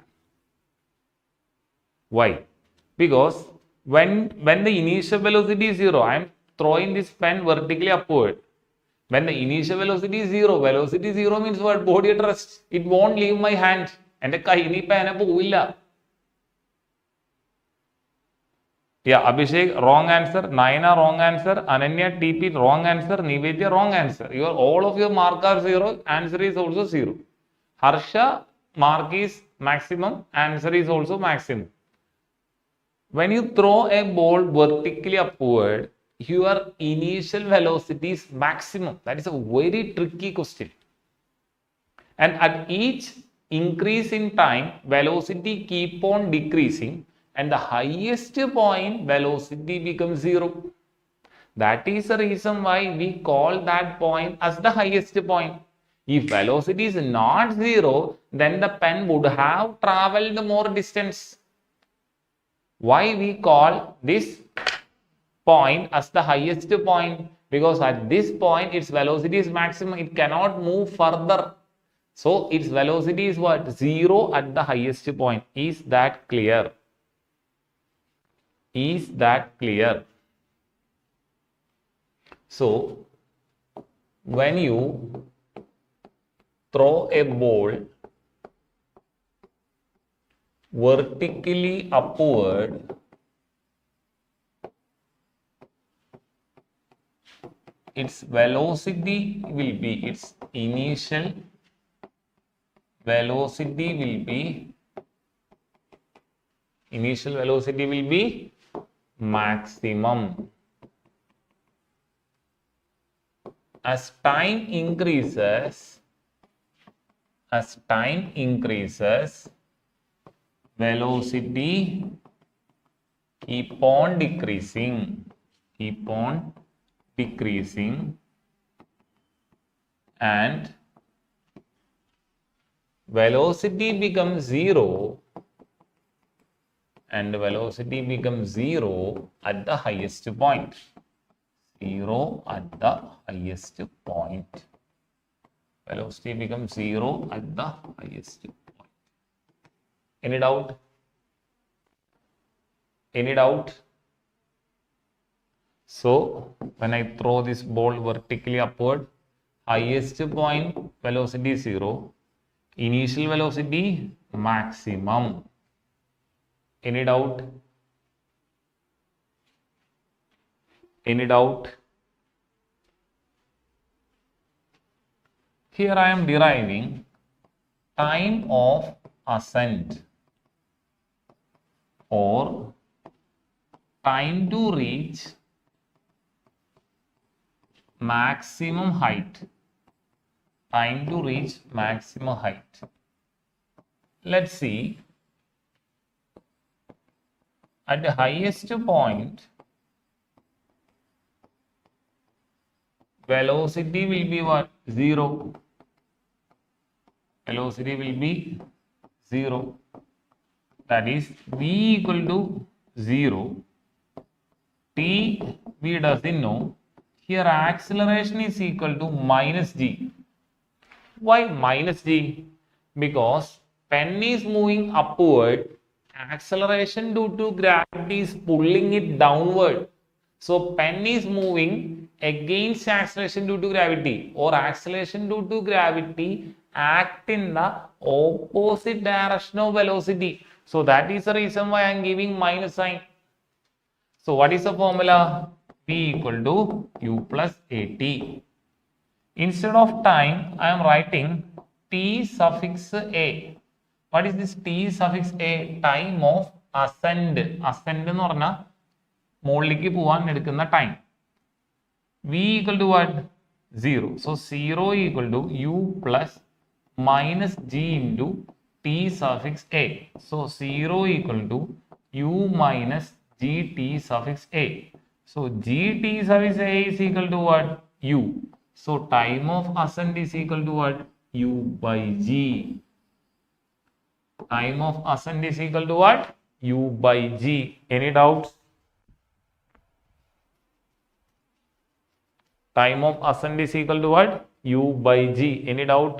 Why? Because when the initial velocity is 0, I am throwing this pen vertically upward. When the initial velocity is 0, velocity 0 means what? Body at rest. It won't leave my hand. And the kahini pen povilla. Yeah, Abhishek, wrong answer. Naina, wrong answer. Ananya, TP, wrong answer. Nivedya, wrong answer. All of your mark are 0. Answer is also 0. Harsha, mark is maximum. Answer is also maximum. When you throw a ball vertically upward, your initial velocity is maximum. That is a very tricky question. And at each increase in time, velocity keep on decreasing. And the highest point velocity becomes 0. That is the reason why we call that point as the highest point. If velocity is not 0, then the pen would have traveled more distance. Why we call this point as the highest point? Because at this point its velocity is maximum, it cannot move further. So its velocity is what? 0 at the highest point. Is that clear? Is that clear? So when you throw a ball vertically upward, its velocity will be, its initial velocity will be maximum. As time increases, velocity keep on decreasing, and velocity becomes 0, and velocity becomes 0 at the highest point. 0 at the highest point. Velocity becomes 0 at the highest point. Any doubt? Any doubt? So when I throw this ball vertically upward, highest point velocity 0, initial velocity maximum. Any doubt? Any doubt? Here I am deriving time of ascent or time to reach maximum height. Time to reach maximum height. Let's see. At the highest point, velocity will be what? 0. Velocity will be 0. That is v equal to 0. T we doesn't know. Here acceleration is equal to minus g. Why minus g? Because pen is moving upward acceleration due to gravity is pulling it downward. So pen is moving against acceleration due to gravity, or acceleration due to gravity act in the opposite direction of velocity. So that is the reason why I am giving minus sign. So what is the formula? V equal to U plus AT. Instead of time, I am writing T suffix A. What is this T suffix A? Time of ascent. Ascent എന്ന് പറഞ്ഞാൽ മുകളിലേക്ക് പോവാൻ എടുക്കുന്ന time. V equal to what? 0. So 0 equal to U plus minus G into T suffix A. So 0 equal to U minus G T suffix A. So G T suffix A is equal to what? U. So time of ascent is equal to what? U by G. Time of ascent is equal to what? U by G. Any doubts? Time of ascent is equal to what? U by G. Any doubt?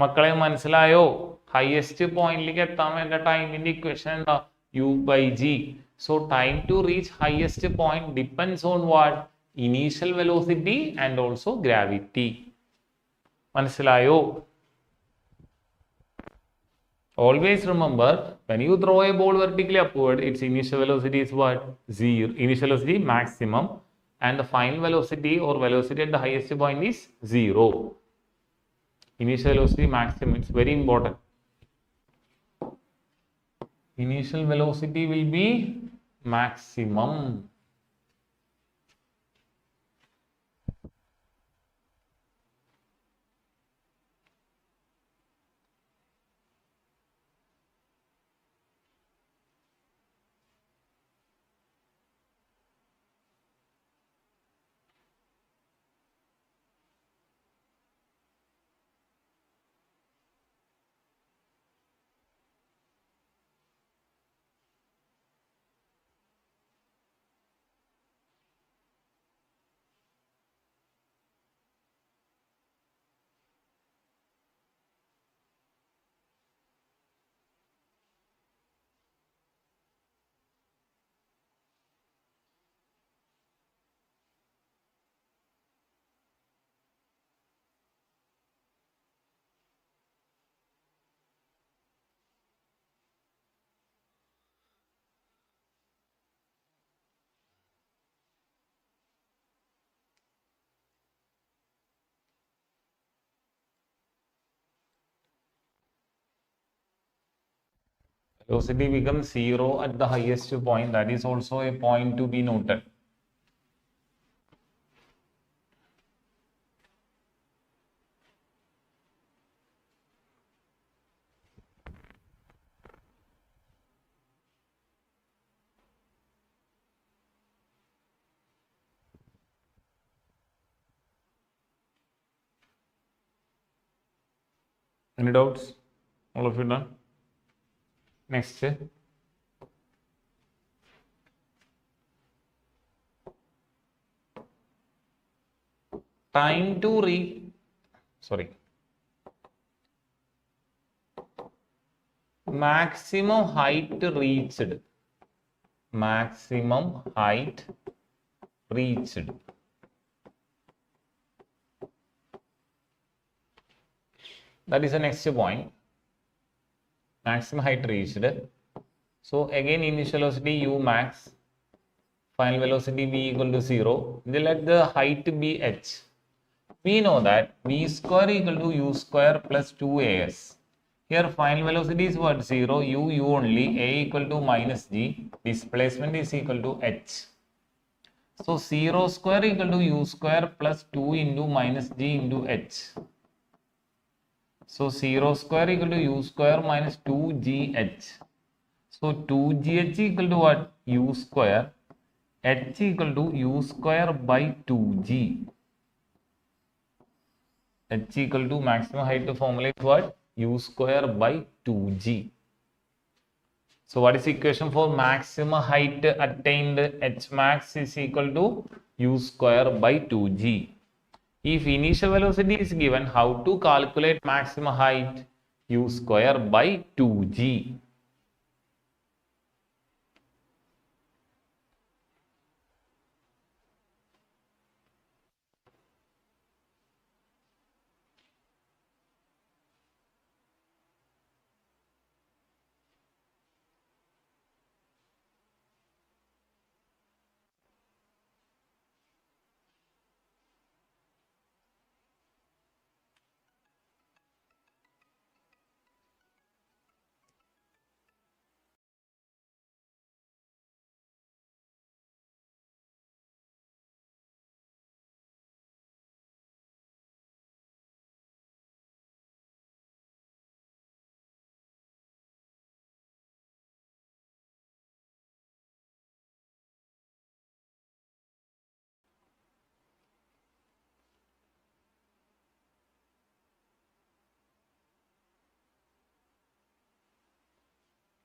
മക്കളെ മനസ്സിലായോ? Highest പോയിന്റിലേക്ക് എത്താൻ വേണ്ട ടൈമിന്റെ equation എന്താ? U by G. So time to reach highest point depends on what? Initial velocity and also gravity. മനസ്സിലായോ? Always remember, when you throw a ball vertically upward, its initial velocity is what? 0. Initial velocity maximum, and the final velocity or velocity at the highest point is 0. Initial velocity maximum, it's very important. Initial velocity will be maximum. Velocity becomes 0 at the highest point. That is also a point to be noted. Any doubts? All of you done? Next. Time to maximum height reached. Maximum height reached. That is the next point. Maximum height reached. So again initial velocity U max, final velocity V equal to 0. Then let the height be h. We know that V square equal to U square plus 2as. Here final velocity is what? 0. U only. A equal to minus G. Displacement is equal to h. So 0 square equal to U square plus 2 into minus G into h. So 0 square equal to U square minus 2GH. So 2GH equal to what? U square. H equal to U square by 2G. H equal to maximum height formula is what? U square by 2G. So what is the equation for maximum height attained? H max is equal to u square by 2g. If initial velocity is given, how to calculate maximum height? U square by 2g.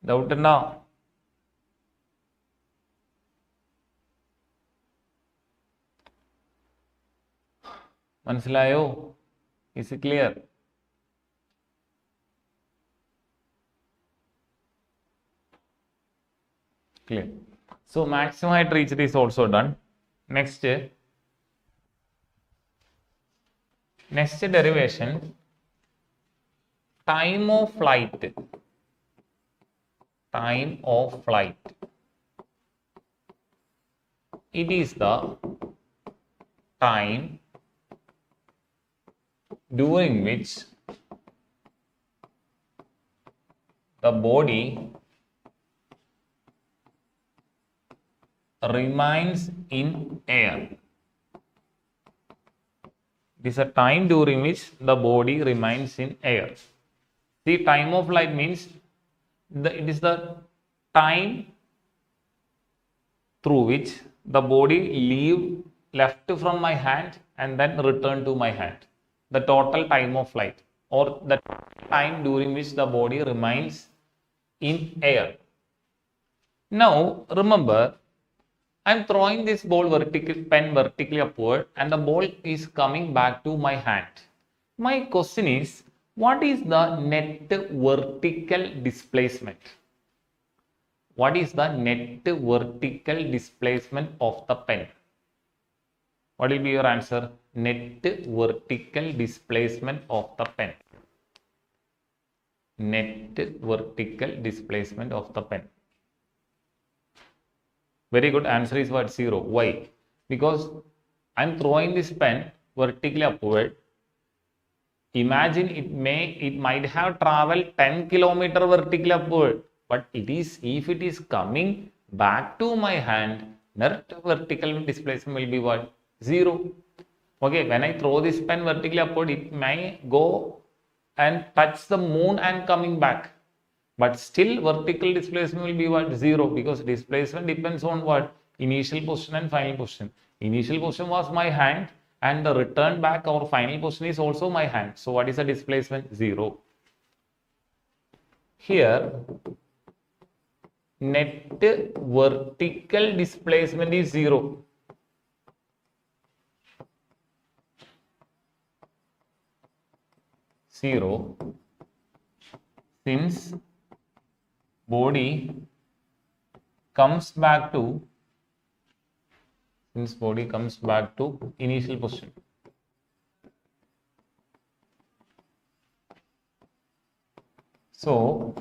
Doubt ഉണ്ടോ? മനസ്സിലായോ? Is it clear? Clear. So maximum height reached is also done. Next derivation, time of flight. Time of flight. It is the time during which the body remains in air. It is a time during which the body remains in air. See, time of flight means it is the time through which the body left from my hand and then return to my hand. The total time of flight, or the time during which the body remains in air. Now remember, I am throwing this pen vertically upward and the ball is coming back to my hand. My question is, what is the net vertical displacement? What is the net vertical displacement of the pen? What will be your answer? Net vertical displacement of the pen. Net vertical displacement of the pen. Very good. Answer is what? 0. Why? Because I am throwing this pen vertically upward. Imagine it might have traveled 10 kilometers vertically upward, but if it is coming back to my hand, net vertical displacement will be what? 0. Okay, when I throw this pen vertically upward, it may go and touch the moon and coming back. But still vertical displacement will be what? 0, because displacement depends on what? Initial position and final position. Initial position was my hand and the return back or final position is also my hand. So what is the displacement? 0. Here net vertical displacement is 0. Since body comes back to initial position. So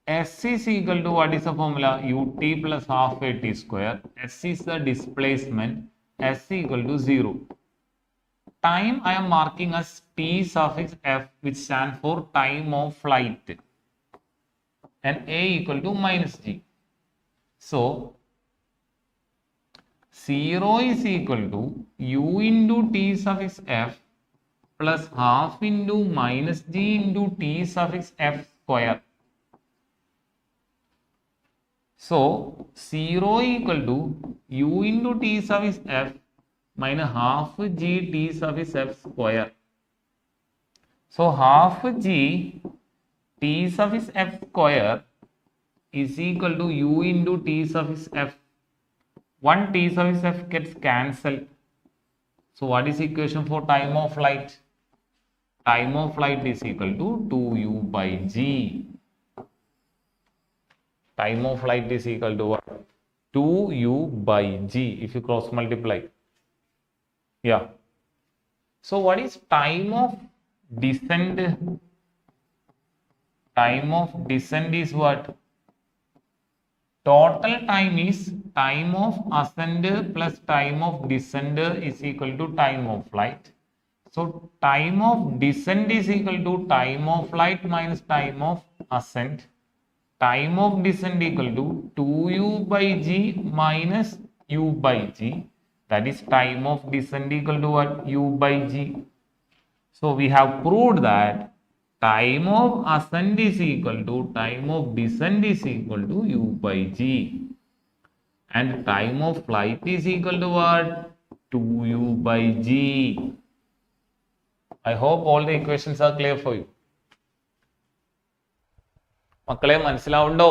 S is equal to, what is the formula? Ut plus half a t square. S is the displacement. S equal to 0. Time I am marking as t suffix f, which stands for time of flight, and a equal to minus g. So 0 is equal to u into t suffix f plus half into minus g into t suffix f square. So 0 equal to u into t suffix f minus half g t suffix f square. So half g t suffix f square is equal to u into t suffix f. One t suffix f gets cancelled. So what is the equation for time of flight? Time of flight is equal to 2u by g. Time of flight is equal to what? 2u by g if you cross multiply. Yeah. So what is time of descent? Time of descent is what? Total time is time of ascent plus time of descent is equal to time of flight. So time of descent is equal to time of flight minus time of ascent. Time of descent equal to 2u by g minus u by g. That is time of descent equal to what? U by g. So we have proved that time of ascent is equal to time of descent is equal to u by g. And time of flight is equal to what? 2u by g. I hope all the equations are clear for you. മക്കളെ മനസ്സിലാവുണ്ടോ?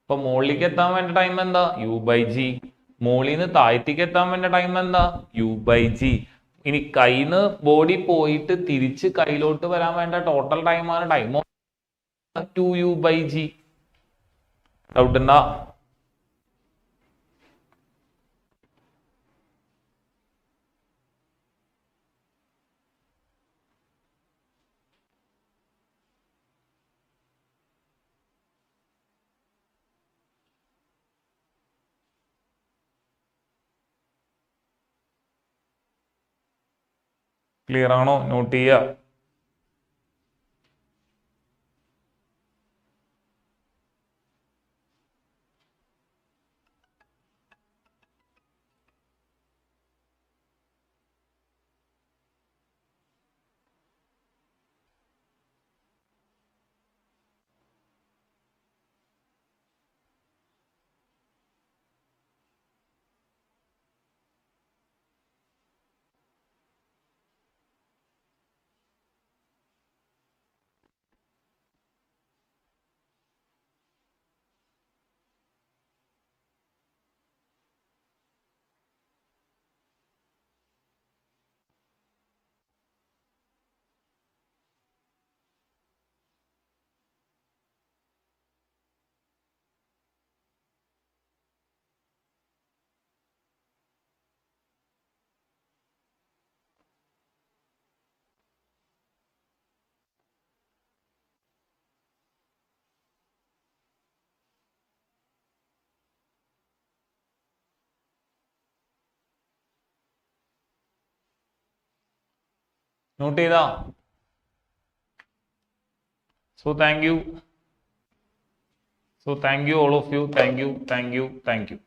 ഇപ്പൊ മുകളിലേക്ക് എത്താൻ വേണ്ട time എന്താ? U by G. മുകളിൽ നിന്ന് താഴത്തേക്ക് എത്താൻ വേണ്ട ടൈം എന്താ? U by G. ഇനി കയ്യിന്ന് ബോഡി പോയിട്ട് തിരിച്ച് കയ്യിലോട്ട് വരാൻ വേണ്ട ടോട്ടൽ ടൈമാണ് time of 2u by g. Doubt ഉണ്ടാ? ക്ലിയർ ആണോ? നോട്ട് ചെയ്യുക. നോട്ട് ചെയ്താ? So thank you. So thank you all of you. Thank you.